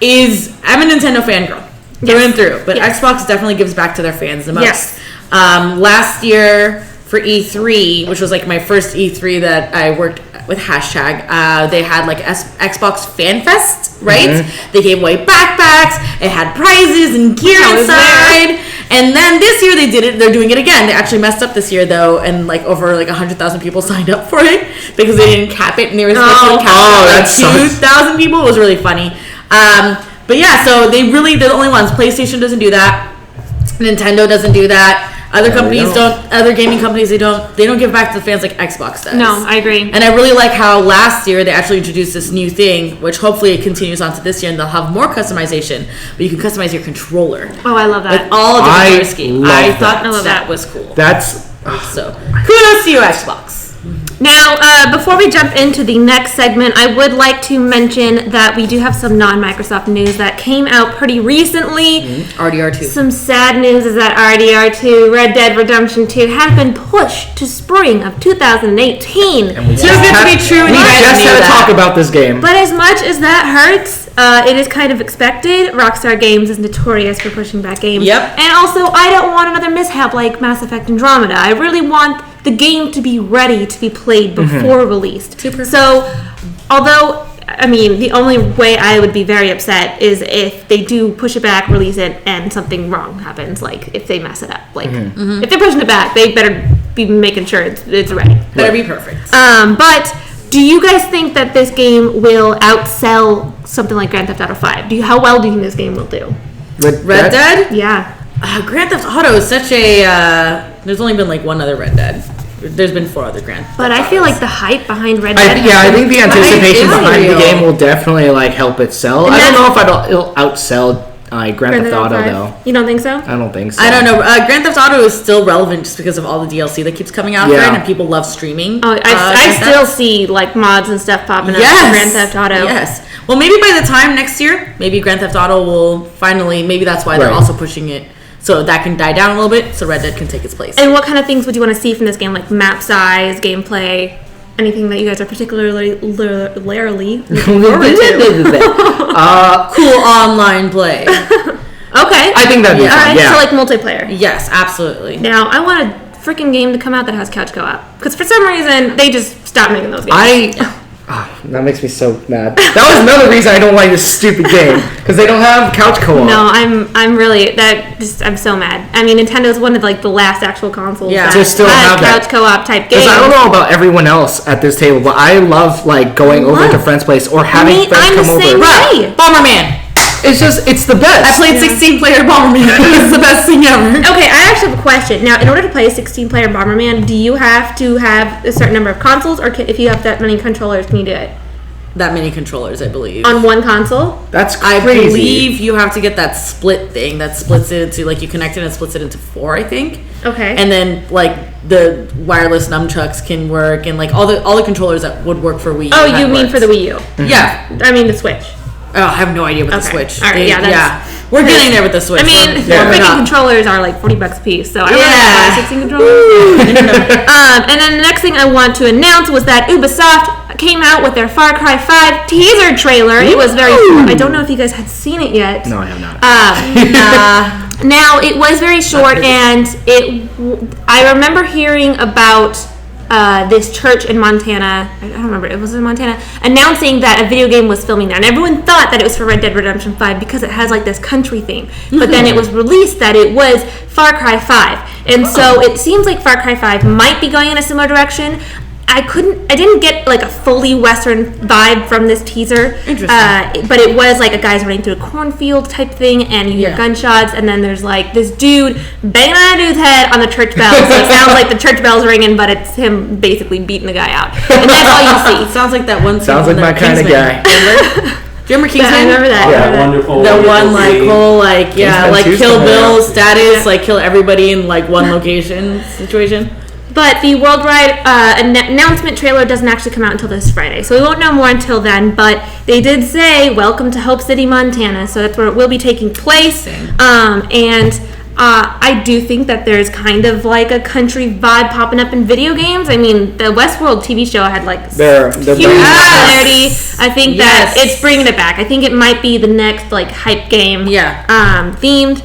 is. I'm a Nintendo fangirl through and through, but Xbox definitely gives back to their fans the most. Yes. Last year for E3, which was like my first E3 that I worked with hashtag, they had like Xbox Fan Fest, right? Mm-hmm. They gave away backpacks, it had prizes and gear inside. And then this year they did it, they're doing it again. They actually messed up this year though, and like over like 100,000 people signed up for it because they didn't cap it, and they were supposed to cap it like 2,000 people. It was really funny. But yeah, so they're the only ones. PlayStation doesn't do that. Nintendo doesn't do that. Other companies don't. Other gaming companies, they don't give back to the fans like Xbox does. No, I agree. And I really like how last year they actually introduced this new thing, which hopefully it continues on to this year, and they'll have more customization. But you can customize your controller. Oh, I love that. With all different color schemes. I thought I love that was cool. That's so kudos to you, Xbox. Now, before we jump into the next segment, I would like to mention that we do have some non-Microsoft news that came out pretty recently. RDR2. Some sad news is that RDR2, Red Dead Redemption 2, has been pushed to spring of 2018. and we Too good to be true. We just had to talk about this game. But as much as that hurts, it is kind of expected. Rockstar Games is notorious for pushing back games. Yep. And also, I don't want another mishap like Mass Effect Andromeda. I really want the game to be ready to be played before released. So, although, I mean, the only way I would be very upset is if they do push it back, release it, and something wrong happens, like if they mess it up. Like, if they're pushing it back, they better be making sure it's ready. Better be perfect. But do you guys think that this game will outsell something like Grand Theft Auto 5? How well do you think this game will do? Red Dead? Yeah. Grand Theft Auto is such a. There's only been like one other Red Dead. There's been 4 other Grand Theft But I feel Autos. like the hype behind Red Dead. I think the anticipation is behind real. the game will definitely like help it sell. I don't know if it'll outsell Grand Theft Auto 5. though. You don't think so? I don't think so. I don't know. Grand Theft Auto is still relevant just because of all the DLC that keeps coming out for it, and people love streaming. Oh, I still see like mods and stuff popping up for Grand Theft Auto. Yes. Well, maybe by the time next year, maybe Grand Theft Auto will finally. Maybe that's why they're also pushing it so that can die down a little bit, so Red Dead can take its place. And what kind of things would you want to see from this game, like map size, gameplay, anything that you guys are particularly looking forward to? Cool online play. Okay. I think that'd be fun. Alright, Yeah. so like multiplayer. Yes, absolutely. Now, I want a freaking game to come out that has couch co-op. Because for some reason, they just stopped making those games. That makes me so mad. That was another reason I don't like this stupid game because they don't have couch co-op. No, I'm really I'm so mad. I mean, Nintendo's one of like the last actual consoles that to still had have that. couch co-op type games. Because I don't know about everyone else at this table, but I love like going over to a friend's place or having friends I'm come the over. same way. Bomberman. It's the best. I played 16-player Bomberman. It's the best thing ever. Okay, I actually have a question. Now, in order to play a 16-player Bomberman, do you have to have a certain number of consoles, or if you have that many controllers, can you do it? That many controllers, I believe. On one console? That's I crazy. believe you have to get that split thing that splits it into, like, you connect it and splits it into 4, I think. Okay. And then, like, the wireless nunchucks can work, and, like, all the controllers that would work for Wii U. Oh, you mean for the Wii U? Yeah. I mean the Switch. Oh, I have no idea with the Okay. Switch. All right, yeah, We're getting there with the Switch. I mean, Warming freaking up. controllers are like $40 a piece, so I Yeah. remember buy 16 controllers. And then the next thing I want to announce was that Ubisoft came out with their Far Cry 5 teaser trailer. It was very short. I don't know if you guys had seen it yet. No, I have not. Now, it was very short, and I remember hearing about this church in Montana, I don't remember, it was in Montana, announcing that a video game was filming there. And everyone thought that it was for Red Dead Redemption 5 because it has like this country theme. But then it was released that it was Far Cry 5. And so it seems like Far Cry 5 might be going in a similar direction. I didn't get like a fully Western vibe from this teaser. Interesting. But it was like a guy's running through a cornfield type thing, and you hear gunshots, and then there's like this dude banging on a dude's head on the church bell. So it sounds like the church bell's ringing, but it's him basically beating the guy out. And that's all you see. Sounds like that one. Sounds like my kind of guy. Do you remember Kingsman? I remember that. Yeah, I remember that. wonderful. The wonderful one like scene. whole like Kingsman like 2's Kill coming Bill out. status, like kill everybody in like one location situation. But the worldwide announcement trailer doesn't actually come out until this Friday, so we won't know more until then. But they did say, "Welcome to Hope City, Montana," so that's where it will be taking place. I do think that there's kind of like a country vibe popping up in video games. I mean, the Westworld TV show had like They're huge bringing it back. popularity. I think that it's bringing it back. I think it might be the next like hype game themed.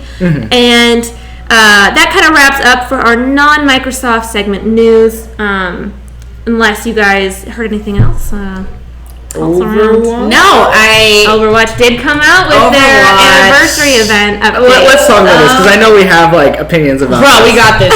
And that kind of wraps up for our non-Microsoft segment news. Unless you guys heard anything else. Overwatch? No, Overwatch did come out with their anniversary event update. Let's talk about this because I know we have like opinions about. bro, we got this.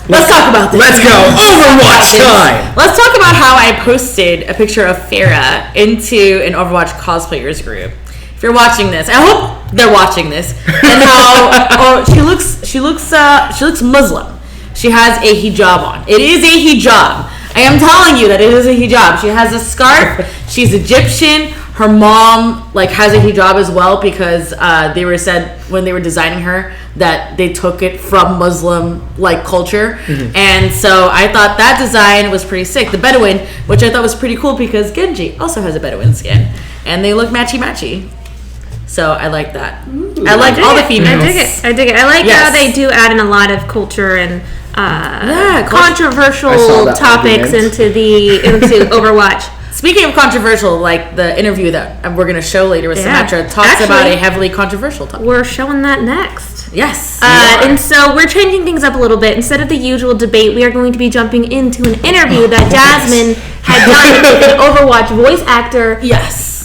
Let's talk about this. Let's go Overwatch time. Let's talk about how I posted a picture of Farah into an Overwatch cosplayers group. If you're watching this, I hope they're watching this. And how she looks Muslim. She has a hijab on. It is a hijab. I am telling you that it is a hijab. She has a scarf. She's Egyptian. Her mom has a hijab as well because they were said when they were designing her that they took it from Muslim culture. And so I thought that design was pretty sick. The Bedouin, which I thought was pretty cool because Genji also has a Bedouin skin, and they look matchy. So I like that. I like all the females. I dig it. I like how they do add in a lot of culture and controversial topics into Overwatch. Speaking of controversial, like the interview that we're going to show later with Symmetra talks about a heavily controversial topic. We're showing that next. Yes. And so we're changing things up a little bit. Instead of the usual debate, we are going to be jumping into an interview that Jasmin had done with an Overwatch voice actor. Yes.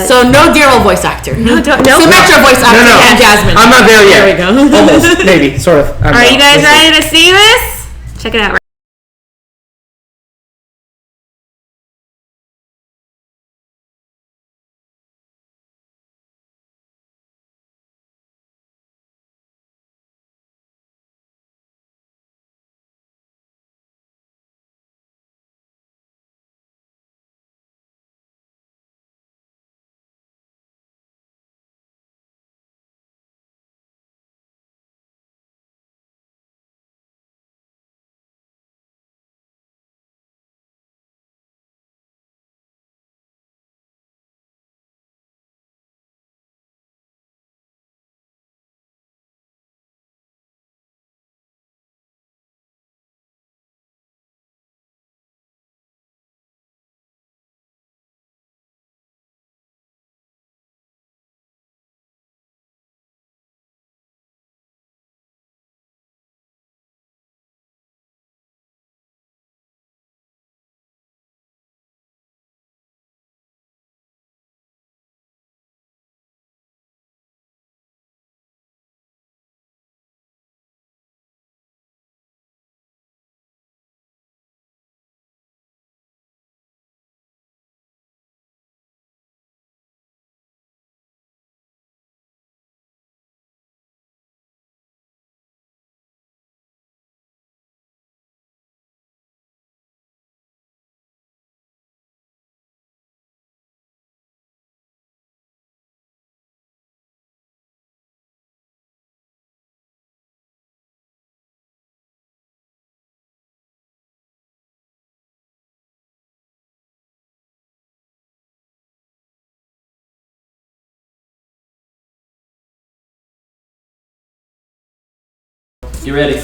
So no Darrel voice actor. No. Symmetra voice actor. No. And Jasmin. I'm not there yet. There we go. Almost, maybe, sort of. Are you guys ready to see this? Check it out. You ready?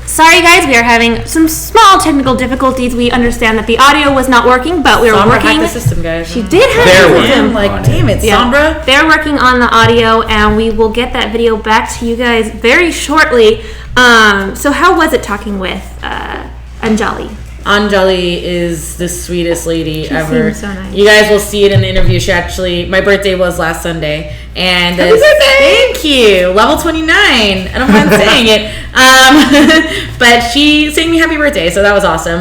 Sorry guys, we are having some small technical difficulties. We understand that the audio was not working, but we were Sombra working. hacked the system, guys. She did have They're the working system. I'm like, damn it, Sombra. They're working on the audio, and we will get that video back to you guys very shortly. So how was it talking with Anjali? Anjali is the sweetest lady ever. seems so nice. You guys will see it in the interview. She actually, my birthday was last Sunday, and Happy birthday! Thank you, level 29. I don't mind saying it. But she sang me happy birthday, so that was awesome.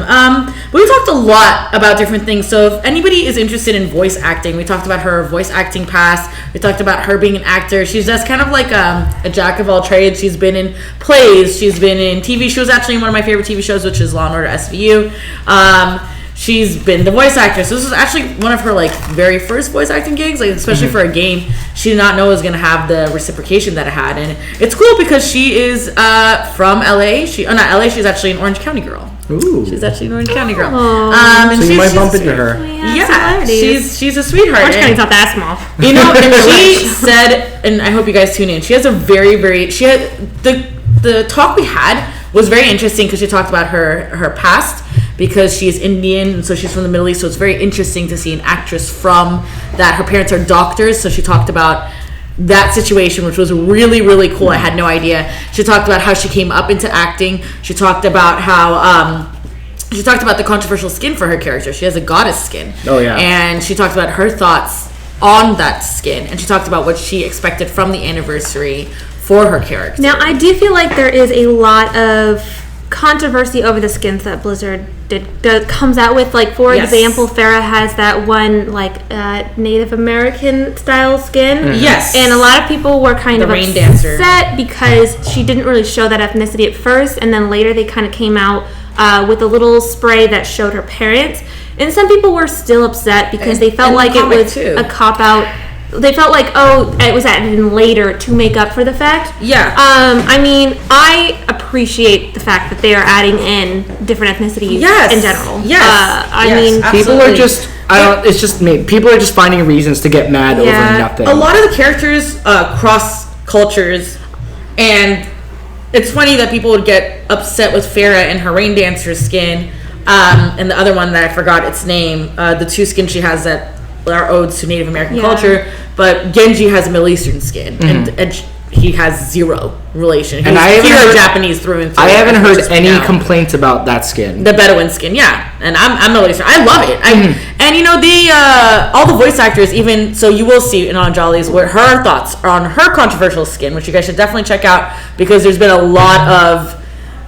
We talked a lot about different things. So if anybody is interested in voice acting, we talked about her voice acting past. We talked about her being an actor. She's just kind of like a jack of all trades. She's been in plays. She's been in TV shows. Actually, in one of my favorite TV shows, which is Law & Order SVU. She's been the voice actress. So this was actually one of her like very first voice acting gigs, like especially for a game. She did not know it was gonna have the reciprocation that it had, and it's cool because she is from LA. Not LA. She's actually an Orange County girl. Ooh. She's actually an Orange County girl. Aw. And So you might bump she's- into her. Yeah, she's a sweetheart. Orange And- County's not that small. you know, and she said, and I hope you guys tune in. She has a she had the talk we had was very interesting because she talked about her past because she is Indian and so she's from the Middle East. So it's very interesting to see an actress from that. Her parents are doctors, so she talked about that situation, which was really, really cool. I had no idea. She talked about how she came up into acting. She talked about how she talked about the controversial skin for her character. She has a goddess skin. Oh, yeah. And she talked about her thoughts on that skin, and she talked about what she expected from the anniversary for her character. Now, I do feel like there is a lot of controversy over the skins that Blizzard comes out with. Like, for Yes. example, Farrah has that one, like, Native American style skin. Yes. And a lot of people were kind The of rain upset dancer. because she didn't really show that ethnicity at first, and then later they kind of came out with a little spray that showed her parents. And some people were still upset because they felt And the like it comic, was too. a cop-out. They felt like, oh, it was added in later to make up for the fact. Yeah. I mean, I appreciate the fact that they are adding in different ethnicities Yes. in general. Yes. I Yes, mean, People are absolutely. just, it's just me. People are just finding reasons to get mad over Yeah. nothing. A lot of the characters cross cultures, and it's funny that people would get upset with Farrah and her rain dancer skin. And the other one that I forgot its name, the two skins she has that are odes to Native American culture, but Genji has a Middle Eastern skin, and he has zero relation. And I haven't heard Japanese through and through. I haven't heard any complaints about that skin. The Bedouin skin, yeah, and I'm Middle Eastern. I love it. And you know they all the voice actors, even so, you will see in Anjali's what her thoughts are on her controversial skin, which you guys should definitely check out because there's been a lot of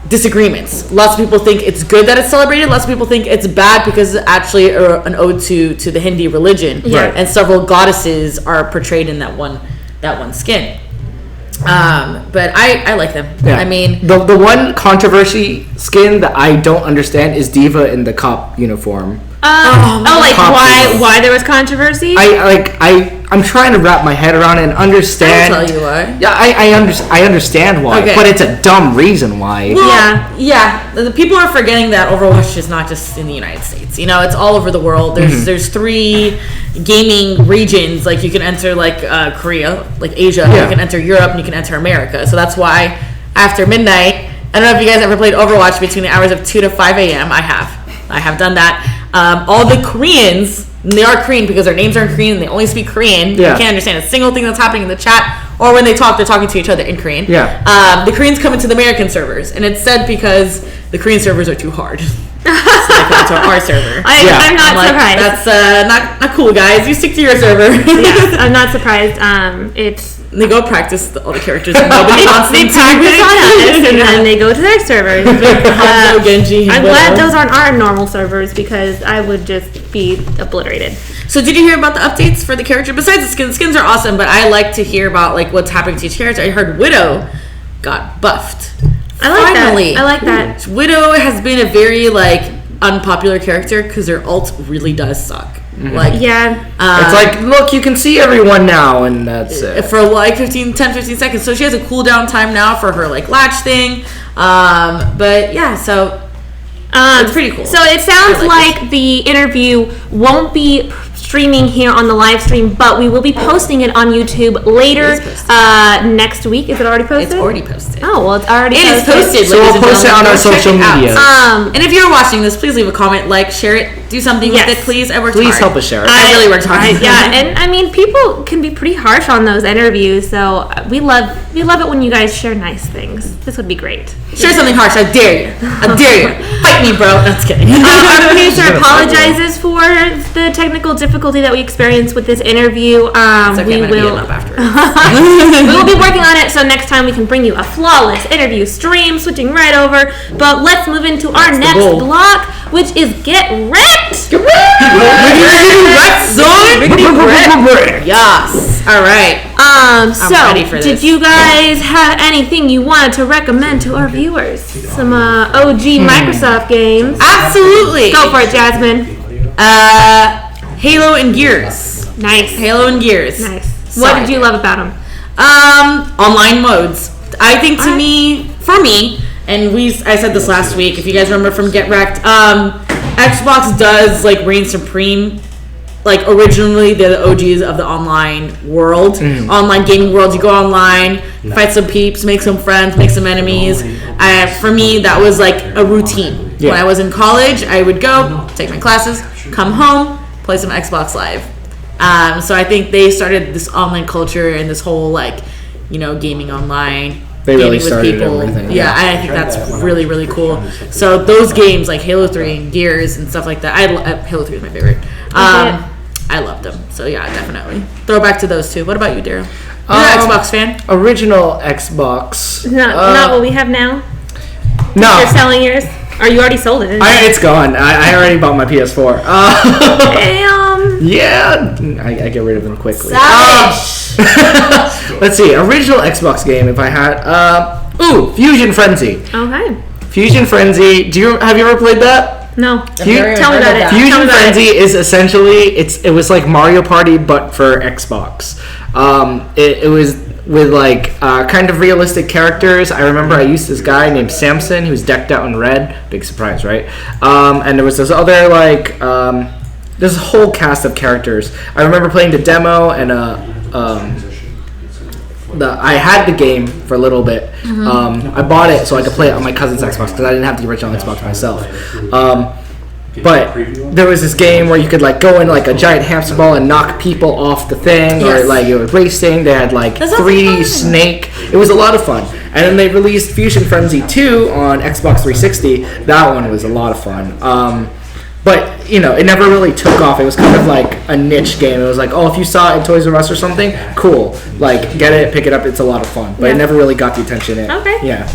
disagreements. Lots of people think it's good that it's celebrated. Lots of people think it's bad because it's actually an ode to the Hindi religion, and several goddesses are portrayed in that one skin. But I like them. Yeah. I mean, the one controversy skin that I don't understand is Diva in the cop uniform. Like Cop why there was controversy? I'm trying to wrap my head around and understand. I'll tell you why. Yeah, I understand why, Okay. but it's a dumb reason why. Well, yeah. The people are forgetting that Overwatch is not just in the United States. You know, it's all over the world. There's 3 gaming regions. Like you can enter Korea, like Asia. Yeah. You can enter Europe, and you can enter America. So that's why after midnight, I don't know if you guys ever played Overwatch between the hours of 2 to 5 a.m. I have done that. All the Koreans, and they are Korean because their names are in Korean and they only speak Korean. Yeah. You can't understand a single thing that's happening in the chat, or when they talk, they're talking to each other in Korean. Yeah. The Koreans come into the American servers, and it's said because the Korean servers are too hard. So they come to our server. I'm not I'm like, surprised. That's not cool, guys. You stick to your server. Yes, I'm not surprised. They go practice all the characters. And nobody wants They them to. practice on us, and then they go to their servers. Hanzo, Genji, and I'm glad Widow. those aren't our normal servers because I would just be obliterated. So did you hear about the updates for the character? Besides the skins are awesome, but I like to hear about like what's happening to each character. I heard Widow got buffed. I like Finally. that. I like that. Widow has been a very like unpopular character because her ult really does suck. Like Yeah. It's like, look, you can see everyone now, and that's it. for like 15 seconds. So she has a cooldown time now for her like latch thing. But yeah, so it's pretty cool. So it sounds I like like the interview won't be streaming here on the live stream, but we will be posting it on YouTube later It is posted. next week. Is it already posted? It's already posted. Oh, well, it's already It is posted. So we'll ladies and post it on gentlemen. our Go check social it out. media. And if you're watching this, please leave a comment, like, share it, do something Yes. with it, please. I worked Please hard. help us share it. I really worked hard. Yeah, and I mean, people can be pretty harsh on those interviews, so we love it when you guys share nice things. This would be great. Share something harsh. I dare you. I dare you. Fight me, bro. No, just kidding. Our producer apologizes for the technical difficulty that we experienced with this interview. It's okay, We I'm gonna beat will him up afterwards. we will be working on it, so next time we can bring you a flawless interview stream, switching right over. But let's move into our next goal. block, which is Get Wrecked! Yes. All right. So, ready for did this. you guys have anything you wanted to recommend to our viewers? Some OG Microsoft games? Absolutely. Go for it, Jasmine. Halo and Gears. Nice. Halo and Gears. Nice. What did you love about them? Online modes. I think for me, and I said this last week, if you guys remember from Get Wrecked, Xbox does like reign supreme. Like originally, they're the OGs of the online world, online gaming world. You go online, fight some peeps, make some friends, make some enemies. For me, that was like a routine. Yeah. When I was in college, I would go take my classes, come home, play some Xbox Live. So I think they started this online culture and this whole like, gaming online. They really gaming with started people. everything, Yeah, yeah. I think that's really, really cool. So those games like Halo 3 and Gears and stuff like that. Halo 3 is my favorite. I loved them. So yeah, definitely. Throwback to those two. What about you, Darrel? You're an Xbox fan? Original Xbox. Not what we have now? No. You're selling yours? Or you already sold it? It's gone. I already bought my PS4. Damn. Yeah, I get rid of them quickly. Savage. Let's see. Original Xbox game. If I had, Fusion Frenzy. Okay. Fusion Frenzy. have you ever played that? No. I've never even Tell me heard about of it. that. Tell me Fusion about Frenzy it. is essentially it was like Mario Party but for Xbox. It was with like kind of realistic characters. I remember I used this guy named Samson who was decked out in red. Big surprise, right? And there was this other like this whole cast of characters. I remember playing the demo and I had the game for a little bit. I bought it so I could play it on my cousin's Xbox because I didn't have the original Xbox myself. But there was this game where you could like go in like a giant hamster ball and knock people off the thing, or like you were racing. They had like 3D Snake. It was a lot of fun. And then they released Fusion Frenzy 2 on Xbox 360. That one was a lot of fun. But you know, it never really took off. It was kind of like a niche game. It was like, oh, if you saw it in Toys R Us or something, cool. Like, get it, pick it up. It's a lot of fun. But it never really got the attention in. Okay. Yeah.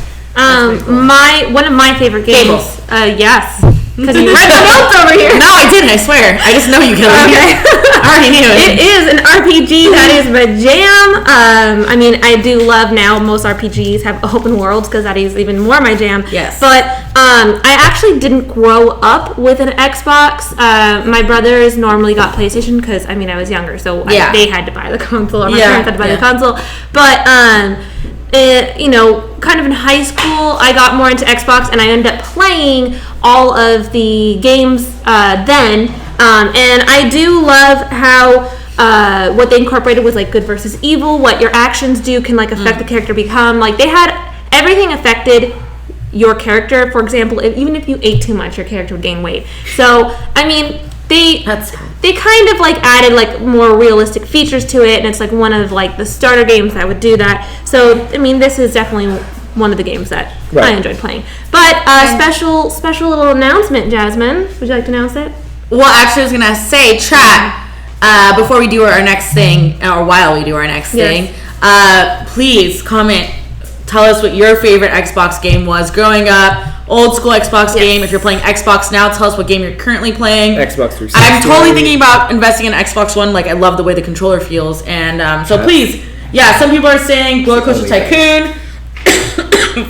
One of my favorite games. Yes. Because you read the notes over here. No, I didn't. I swear. I just know you, Kelly. Okay. I already knew it. It is an RPG. That is my jam. I mean, I do love now most RPGs have open worlds because that is even more my jam. Yes. But I actually didn't grow up with an Xbox. My brothers normally got PlayStation because, I mean, I was younger, so they had to buy the console, or my parents had to buy the console. But you know, kind of in high school, I got more into Xbox, and I ended up playing all of the games then. And I do love how what they incorporated was like good versus evil. What your actions do can like affect the character become. Like they had everything affected your character. For example, even if you ate too much, your character would gain weight. So I mean, they kind of like added like more realistic features to it, and it's like one of like the starter games that would do that. So I mean, this is definitely one of the games that I enjoyed playing. But special little announcement, Jasmine. Would you like to announce it? Well, actually, I was gonna say, chat, before we do our next thing, or while we do our next thing, please comment. Tell us what your favorite Xbox game was growing up. Old school Xbox game. If you're playing Xbox now, tell us what game you're currently playing. Xbox 360. I'm totally thinking about investing in Xbox One. Like, I love the way the controller feels. And so please, some people are saying Roller Coaster Tycoon,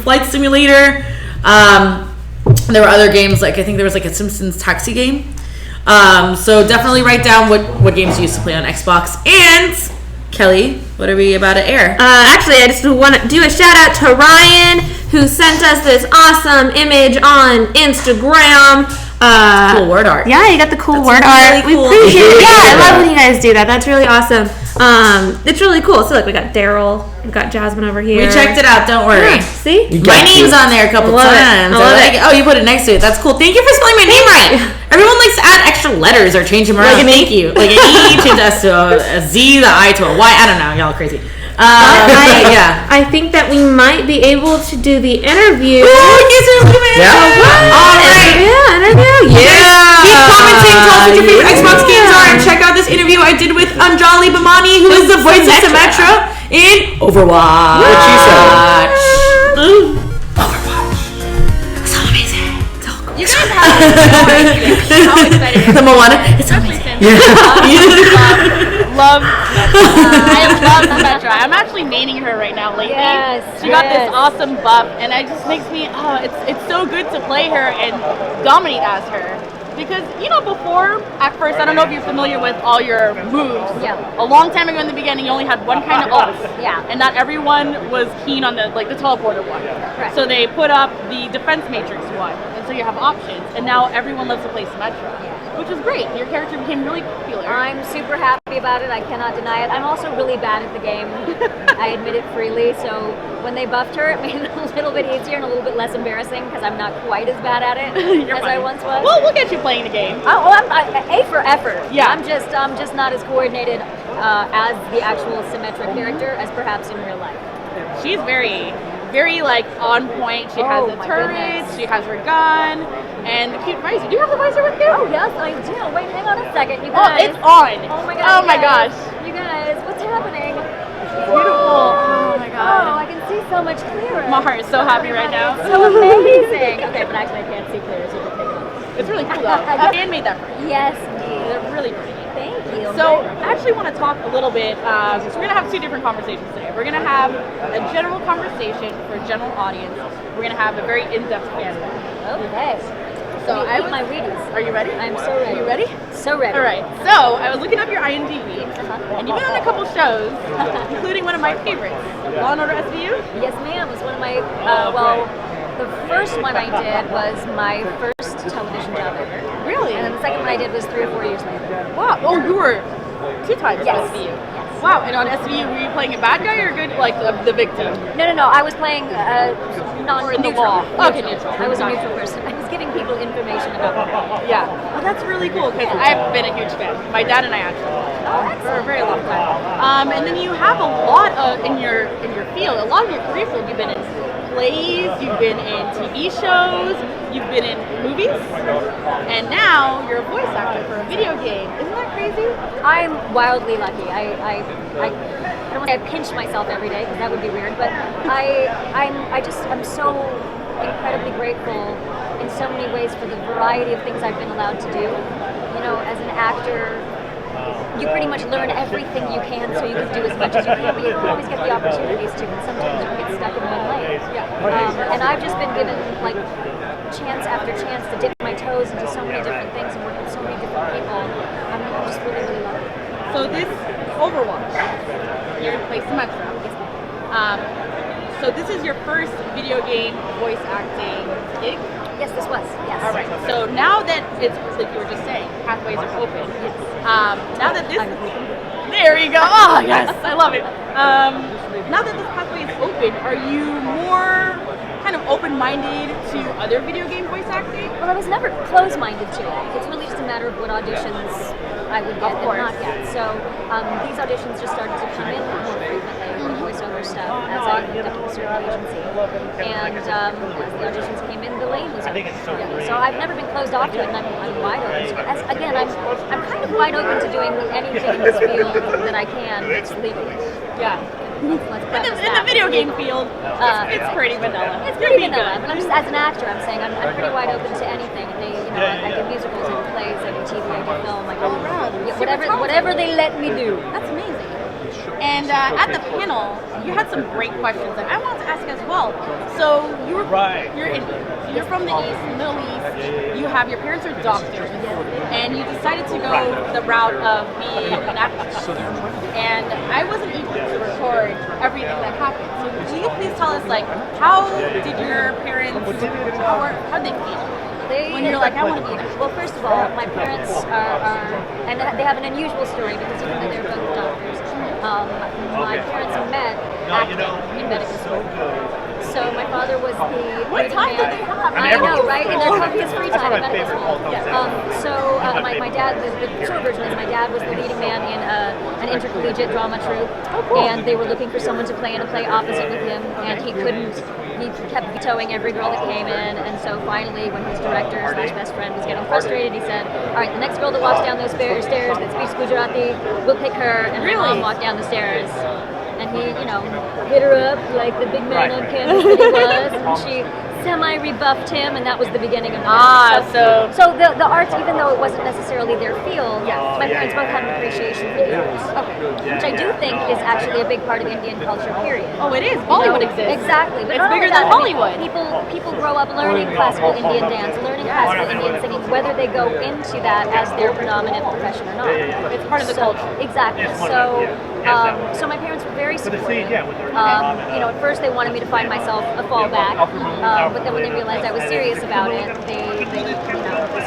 Flight Simulator. There were other games, like I think there was like a Simpsons taxi game. So definitely write down what games you used to play on Xbox. And Kelly, what are we about to air? Actually, I just want to do a shout out to Ryan, who sent us this awesome image on Instagram. Cool word art. Yeah, you got the cool word art. Really cool. We appreciate it. Yeah, I love when you guys do that. That's really awesome. It's really cool. So look, we got Darrel, we got Jasmin over here. We checked it out. Don't worry. Yeah, see, my name's on there a couple times. Oh, you put it next to it. That's cool. Thank you for spelling my name right. Everyone likes to add extra letters or change them around. Thank you. Like an E change us to a Z, the I to a Y. I don't know. Y'all are crazy. I think that we might be able to do the interview. All right. Interview. Yeah. Keep commenting. Tell us what your favorite Xbox games are, and check out this interview I did with Anjali Bhamani, who is the voice of Symmetra in Overwatch. What she said. Overwatch. It's so amazing. It's all cool. You guys have no idea how excited The Moana. It's amazing. Love I love Symmetra. I'm actually maining her right now lately. She got this awesome buff, and it just makes me it's so good to play her and dominate as her. Because, you know, before, at first, I don't know if you're familiar with all your moves. Yeah. A long time ago in the beginning, you only had one kind of ult. Yeah. And not everyone was keen on the teleporter one. Correct. So they put up the defense matrix one. And so you have options. And now everyone loves to play Symmetra. Which is great. Your character became really popular. I'm super happy about it. I cannot deny it. I'm also really bad at the game. I admit it freely. So when they buffed her, it made it a little bit easier and a little bit less embarrassing because I'm not quite as bad at it as I once was. Well, we'll get you playing the game. I'm A for effort. Yeah. I'm just not as coordinated as the actual Symmetra character as perhaps in real life. She's very like on point. She has the turrets, she has her gun, and the cute visor. Do you have the visor with you? Oh yes, I do. Wait, hang on a second, you Oh, guys. it's on. Oh my god. Oh my gosh. You guys, what's happening? Beautiful. Oh my Oh, god. I can see so much clearer. My heart is so happy right now. It's so amazing. Okay, but actually I can't see clear, so you can take it. It's really cool though. Dan made that for you. Yes, indeed. They're really pretty. Thank you. So I actually want to talk a little bit, so we're going to have two different conversations today. We're going to have a general conversation for a general audience. We're going to have a very in-depth panel. Okay. So I my Wheaties. Are you ready? I'm so ready. Are you ready? So ready. All right. So I was looking up your IMDb, and you've been on a couple shows, including one of my favorites, Law & Order SVU. Yes, ma'am. It was one of my, the first one I did was my first television job ever. Really? And then the second one I did was 3 or 4 years later. Wow. Oh, you were 2 times Yes. SVU. Yes. Wow. And on SVU, were you playing a bad guy or a good, like the victim? No. I was playing Or in the neutral. law. Okay, neutral. I was a Gotcha. neutral person. I was giving people information about the brand. Yeah, well, that's really cool because I've been a huge fan. My dad and I actually watched for a very long time. And then you have a lot of in your field, a lot of your career field. You've been in plays, you've been in TV shows, you've been in movies, and now you're a voice actor for a video game. Isn't that crazy? I'm wildly lucky. I don't want to say I pinch myself every day because that would be weird, but I'm so incredibly grateful in so many ways for the variety of things I've been allowed to do. You know, as an actor, you pretty much learn everything you can so you can do as much as you can, but you don't always get the opportunities to, and sometimes you get stuck in one lane. And I've just been given like chance after chance to dip my toes into so many different things and work with so many different people. I'm just really, really lucky. So this Overwatch, you're in place Symmetra. So this is your first video game voice acting gig? Yes, this was. Yes. All right. So now that it's like you were just saying, pathways are open. Now that this, there you go. Oh yes, I love it. Now that this pathway is open, are you more kind of open-minded to other video game voice acting? Well, I was never closed-minded to it. It's really just a matter of what auditions I would get and not get. So these auditions just started to come in more frequently for voiceover stuff as I moved up to a certain agency. And as the auditions came in, the lane was open. So I've never been closed off to it, and I'm wide open to it. Again, I'm kind of wide open to doing anything in this field that I can that's legal. Yeah. In the video game field, it's pretty vanilla. It's pretty vanilla, but I'm just, as an actor, I'm saying I'm pretty wide open to anything. And they, you know, I do musicals, I do plays, I do TV, I do film, I do whatever they let me do. That's amazing. And at the panel, you had some great questions that I want to ask as well. So you're from the East, Middle East. You have your parents are doctors, and you decided to go the route of being an actress. And I wasn't able to record everything that happened. So will you please tell us, like, how did your parents, how did they feel? When you're like, I want to be an actor? Well, first of all, my parents are and they have an unusual story because even though they're both doctors, my parents met acting in medical school. So my father was the what time did they have? I know, right? In his free time at medical school. My dad, the short version is my dad was the leading man in an intercollegiate drama troupe, and they were looking for someone to play in a play opposite with him, and he couldn't. He kept vetoing every girl that came in, and so finally, when his director / best friend was getting frustrated, he said, "All right, the next girl that walks down those stairs that speaks Gujarati, we'll pick her." And my mom walked down the stairs. And he, you know, hit her up like the big man on campus that he was, and she semi-rebuffed him, and that was the beginning of the So the arts, even though it wasn't necessarily their field, my parents both had an appreciation for the arts, which I do think is actually a big part of Indian culture, period. Oh, it is. Bollywood exists. Exactly. But it's bigger than Hollywood. People grow up learning classical Indian dance, learning classical Indian singing, whether they go into that as their predominant profession or not. It's part of the culture. Exactly. So my parents were very supportive. You know, at first they wanted me to find myself a fallback, but then when they realized I was serious about it, they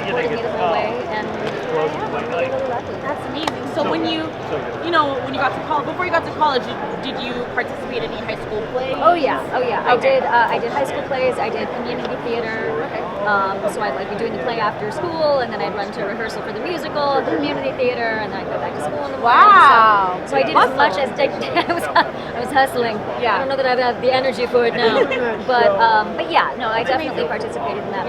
supported me the whole way, and I'm really, really lucky. That's amazing. So when you got to college, before you got to college, did you participate in any high school plays? Oh yeah. Okay. I did high school plays. I did community theater. Okay. So I'd like be doing the play after school, and then I'd run to rehearsal for the musical, the community theater, and then I'd go back to school in the morning. Wow. So I did as much as I was hustling. Yeah. I don't know that I have the energy for it now, but yeah, no, I definitely participated in that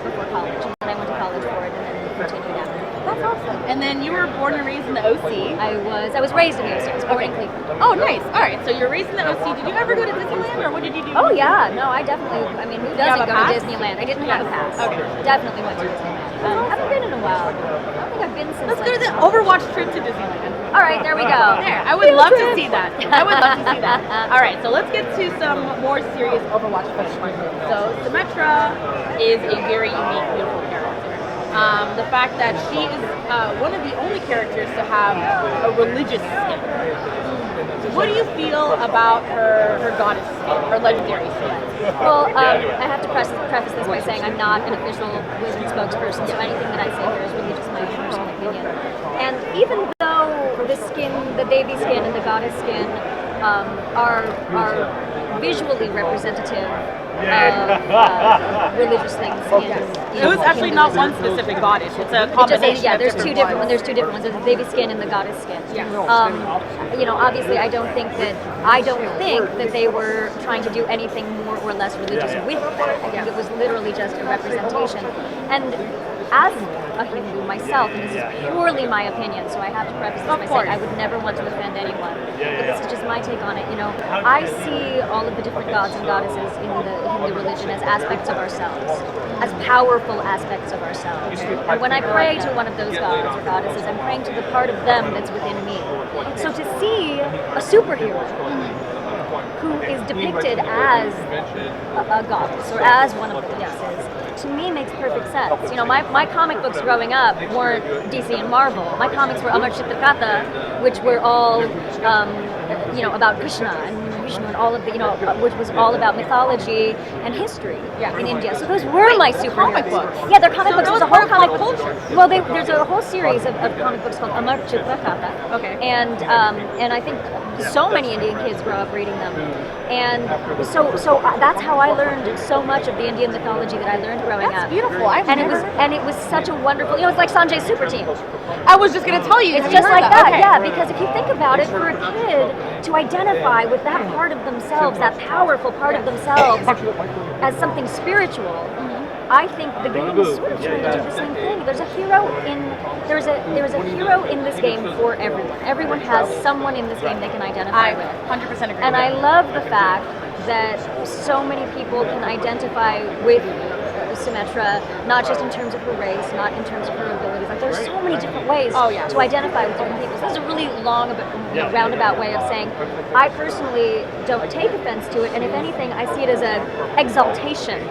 before college, and then I went to college for it, and then continued after. That's awesome. And then you were born and raised in the OC. I was raised in the OC. I was born in Cleveland. Oh, nice. All right. So you're raised in the OC. Did you ever go to Disneyland, or what did you do? Oh yeah, no, I definitely. I mean, who doesn't go to Disneyland? I didn't have a pass. Okay. Definitely went to Disneyland. Haven't been in a while. I don't think I've been since. Let's go to the Overwatch trip to Disneyland. All right, there we go. There, I would love to see that. I would love to see that. All right, so let's get to some more serious Overwatch questions. So Symmetra is a very unique, beautiful character. The fact that she is one of the only characters to have a religious skin. What do you feel about her goddess skin, her legendary skin? Well, I have to preface this by saying I'm not an official wizard spokesperson, so anything that I say here is really just my personal opinion. And even though the skin, the Devi skin and the goddess skin are visually representative religious things. It was actually not one specific goddess. It's a combination. There's of two different ones. There's two different ones. There's the baby skin and the goddess skin. Obviously, I don't think that they were trying to do anything more or less religious with that. I think it was literally just a representation. And as a Hindu myself, and this is purely my opinion, so I have to preface this by saying I would never want to offend anyone. But this is just my take on it. I see all of the different gods and goddesses in the Hindu religion as aspects of ourselves, as powerful aspects of ourselves. And when I pray to one of those gods or goddesses, I'm praying to the part of them that's within me. So to see a superhero who is depicted as a goddess or as one of the goddesses, to me makes perfect sense. My comic books growing up weren't DC and Marvel. My comics were Amar Chitakata, which were all, about Krishna and Vishnu and all of the, which was all about mythology and history in India. So those were my superheroes. Comic books. Yeah, they're comic books. So There's a whole comic culture. Well, there's a whole series of comic books called Amar Chitakata. Okay. And I think so many Indian kids grow up reading them. And so that's how I learned so much of the Indian mythology that I learned growing up. That's beautiful. It was such a wonderful. It's like Sanjay's Super Team. I was just gonna tell you. It's have just you heard like that, Okay. yeah. Because if you think about it, for a kid to identify with that part of themselves, that powerful part of themselves, as something spiritual, I think the game is sort of trying to do the same thing. There's a hero there's a hero in this game for everyone. Everyone has someone in this game they can identify with. 100% agree. And I love the fact that so many people can identify with Symmetra, not just in terms of her race, not in terms of her abilities. Like, there's so many different ways to identify with different people. So that's a really long, roundabout way of saying I personally don't take offense to it, and if anything, I see it as an exaltation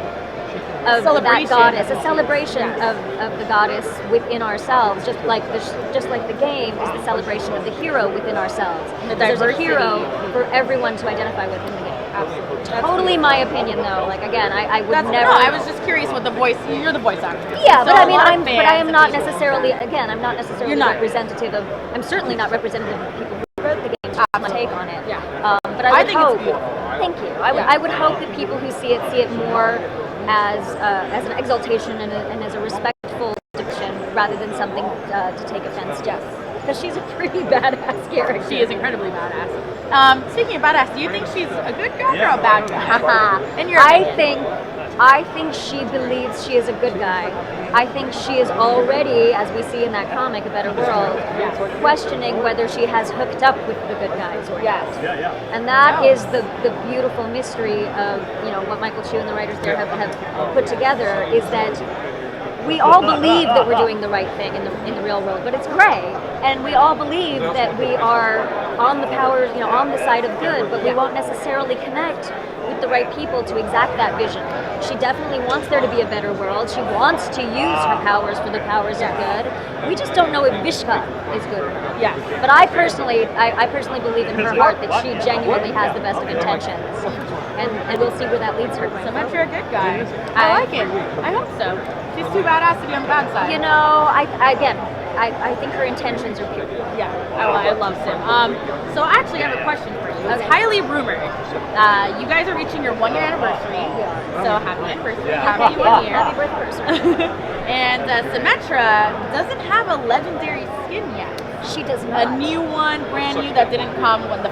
of that goddess, a celebration of the goddess within ourselves, just like the game is the celebration of the hero within ourselves. There's a hero for everyone to identify with in the game. Absolutely. Totally my opinion, though. Like, again, I would never. No, I was just curious what the voice. You're the voice actress. Yeah, so but I am fans not necessarily. Again, I'm not necessarily You're not. representative of. I'm certainly not representative of people who wrote the game. My take on it. Yeah. But I would think hope. it's beautiful. Thank you. I would hope that people who see it more as an exaltation and as a respectful depiction rather than something to take offense to. Because she's a pretty badass character. She is incredibly badass. Speaking of badass, do you think she's a good guy or a bad guy? In your opinion? I think she believes she is a good guy. I think she is already, as we see in that comic, A Better World, questioning whether she has hooked up with the good guys or not. And that is the beautiful mystery of what Michael Chu and the writers there have put together, is that we all believe that we're doing the right thing in the real world, but it's gray, and we all believe that we are on the on the side of good, but we won't necessarily connect with the right people to exact that vision. She definitely wants there to be a better world. She wants to use her powers for the powers of good. We just don't know if Vishka is good or not. Yeah. But I personally believe in her heart that she genuinely has the best of intentions, and we'll see where that leads her. So much you're a good guy. I like it. I hope so. She's too badass to be on the bad side. I think her intentions are pure. Yeah, I love Sim. So I actually have a question for you. It's highly rumored. You guys are reaching your 1 year anniversary. So happy anniversary. Happy 1 year. Happy birthday. And Symmetra doesn't have a legendary skin yet. She does not. A new one, brand new, that didn't come when the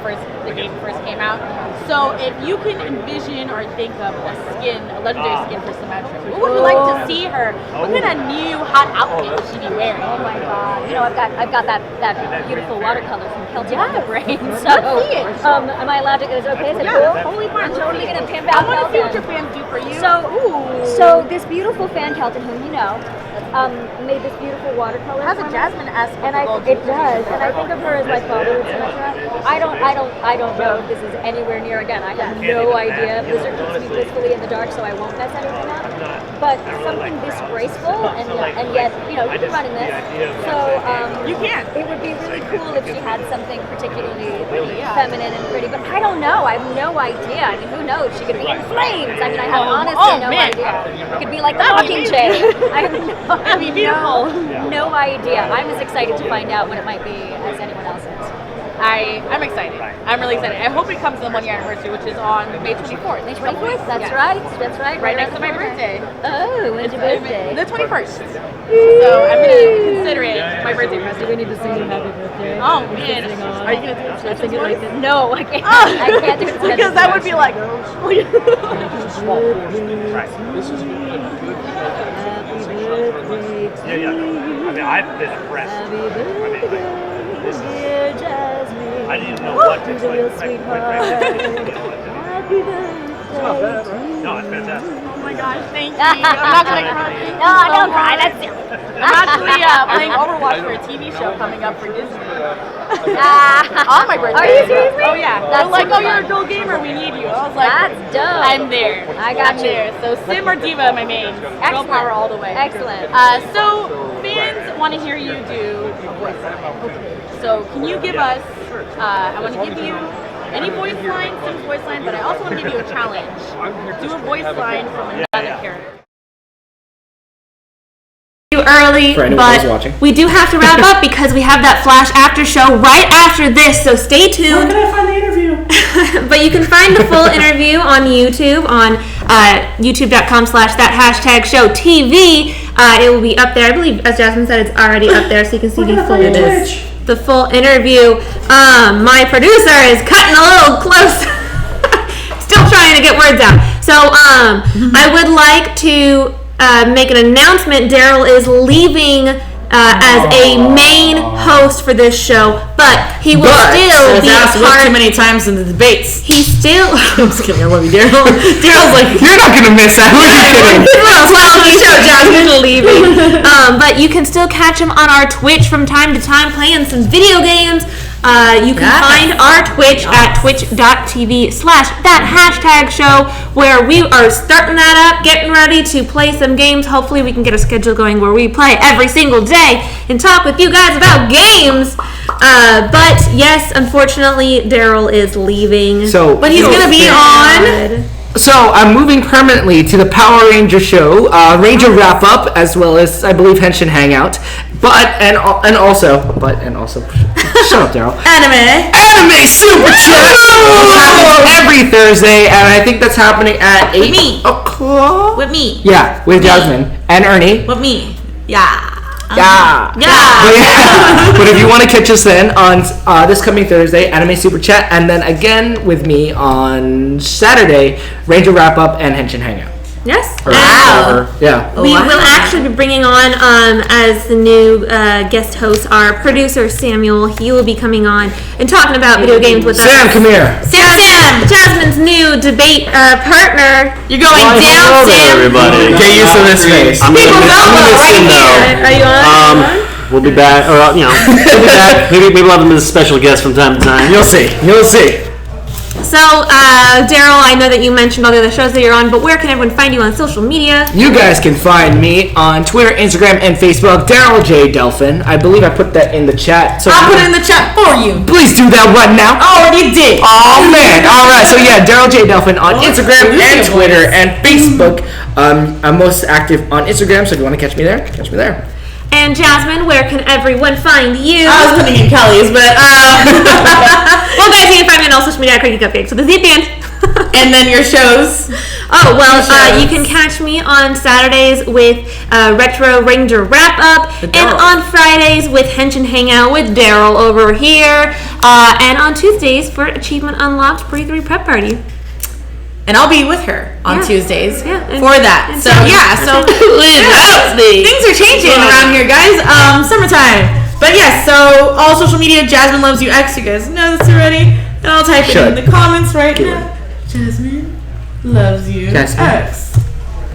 game first came out. So if you can envision or think of a legendary skin for Symmetra, what would you like to see her? What kind of new hot outfit would she be wearing? Oh my God! I've got that beautiful watercolor from Celtic on the brain. So, let's see it. Am I alled to? Is it okay? Is it cool? Totally fine. I'm totally gonna pimp I out. want to see what your fans do for you. So this beautiful fan Kelton, whom you know, made this beautiful watercolor. It has a for me. Jasmin-esque And it does, and I think of her as my father, Symmetra. I don't know if this is anywhere near. Again, I have no idea. Blizzard keeps me blissfully in the dark, so I won't mess anything up. But something this graceful and yet you can run in this. So you can. It would be really cool if she had something particularly feminine and pretty. But I don't know. I have no idea. I mean, who knows? She could be in flames. I mean, I have honestly no idea. It could be like the Mockingjay. I have no idea. I'm as excited to find out what it might be as anyone else is. I'm excited. I'm really excited. I hope it comes to the 1 year anniversary, which is on May 24th. May 24th, that's right. That's right. Right next to around my the corner. birthday. Oh, when's your birthday? The 21st. So I'm gonna consider it my birthday present. We need to sing you happy birthday. Oh man, are you gonna do it? I think it like this. No, I can't. I can't do it. Because that would be like. Yeah. I mean, I've been impressed. Dear Jasmin, I didn't even know what to to your sweetheart. Happy birthday. No, it's fantastic. Oh my gosh, thank you. I'm not gonna cry. No, don't cry. That's silly. I'm actually playing Overwatch for a TV show coming up for Disney. On my birthday. Are you seriously? Oh yeah. That's They're like, super oh, you're a fun. girl gamer. We need you. I was like, That's dope. I'm there. I got I'm you. there. So Sim or Diva, my main. Girl power all the way. Excellent. So fans want to hear you do a voice line. So can you give us? I want to give you any voice line, Sim's voice line, but I also want to give you a challenge. Do a voice line from another character. Early, For anyone who's but watching. we do have to wrap up because we have that flash after show right after this, so stay tuned. Where can I find the interview? But you can find the full interview on YouTube on youtube.com/that#show TV. It will be up there. I believe, as Jasmine said, it's already up there, so you can see the full interview. My producer is cutting a little close. Still trying to get words out. So I would like to make an announcement. Darrel is leaving as a main host for this show, but he will still be a asked way too part. many times in the debates. He's still. I'm just kidding. I love you, Darrel. Darrel's like, You're not gonna miss that. Who are you kidding? Well, the show, Jasmine leaving. But you can still catch him on our Twitch from time to time playing some video games. You can find our Twitch at twitch.tv/that#show, where we are starting that up, getting ready to play some games. Hopefully we can get a schedule going where we play every single day and talk with you guys about games. But yes, unfortunately, Darrel is leaving. But he's going to be on. So I'm moving permanently to the Power Ranger show, Ranger Wrap Up, as well as I believe Henshin Hangout. And also, shut up, Darrel. Anime Super Chat every Thursday, and I think that's happening at 8 o'clock. with me. Yeah, with Jasmine and Ernie. With me. Yeah. Yeah. But if you want to catch us then on this coming Thursday, Anime Super Chat, and then again with me on Saturday, Ranger Wrap Up and Henshin Hangout. Yes. Wow. Yeah. We will actually be bringing on, as the new guest host, our producer Samuel. He will be coming on and talking about video games with us. Sam, come here. Sam, Jasmine's new debate partner. You're going down, Hello there, Sam. everybody. Get used to this face. People know right here. Are you on? We'll be back, or we'll be back. Maybe we'll have him as a special guest from time to time. You'll see. So, Darrel, I know that you mentioned all the other shows that you're on, but where can everyone find you on social media? You guys can find me on Twitter, Instagram, and Facebook, Darrel J. Delphin. I believe I put that in the chat. So I'll put it in the chat for you. please do that right now. Already did. Oh man! All right, so yeah, Darrel J. Delphin on Instagram and Twitter and Facebook. I'm most active on Instagram, so if you want to catch me there, catch me there. And Jasmine, where can everyone find you? I was putting in Kelly's, but Well, guys, you can find me on all social media at Cranky Cupcake. So the Z band. and then your shows. Oh, well, shows. you can catch me on Saturdays with Retro Ranger Wrap Up, and on Fridays with Henshin Hangout with Darrel over here, and on Tuesdays for Achievement Unlocked PRE-3 Prep Party. And I'll be with her on Tuesdays for that. and So things are changing around here, guys. Summertime. But yes, so all social media, Jasmine Loves You X. You guys know this already. And I'll type it in the comments right now. Jasmine Loves You X.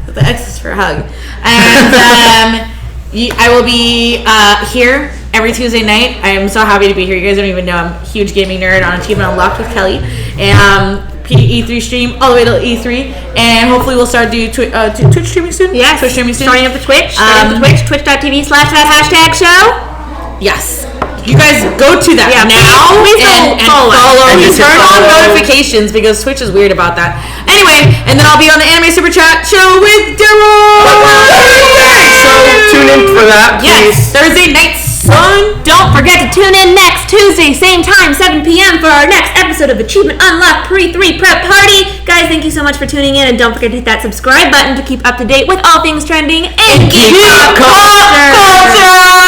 The X is for hug. And I will be here every Tuesday night. I am so happy to be here. You guys don't even know I'm a huge gaming nerd on Achievement Unlocked with Kelly. And PRE-3 stream all the way to E3, and hopefully we'll start do Twitch streaming soon. Yes, Twitch streaming soon. Starting up the Twitch. Twitch.tv/that#show. Yes. You guys go to that now and follow. And turn on notifications because Twitch is weird about that. Anyway, and then I'll be on the Anime Super Chat show with Darrel. So tune in for that, please. Yes, Thursday nights. son. Don't forget to tune in next Tuesday, same time, 7 p.m. for our next episode of Achievement Unlocked PRE-3 Prep Party. Guys, thank you so much for tuning in, and don't forget to hit that subscribe button to keep up to date with all things trending in geek pop culture.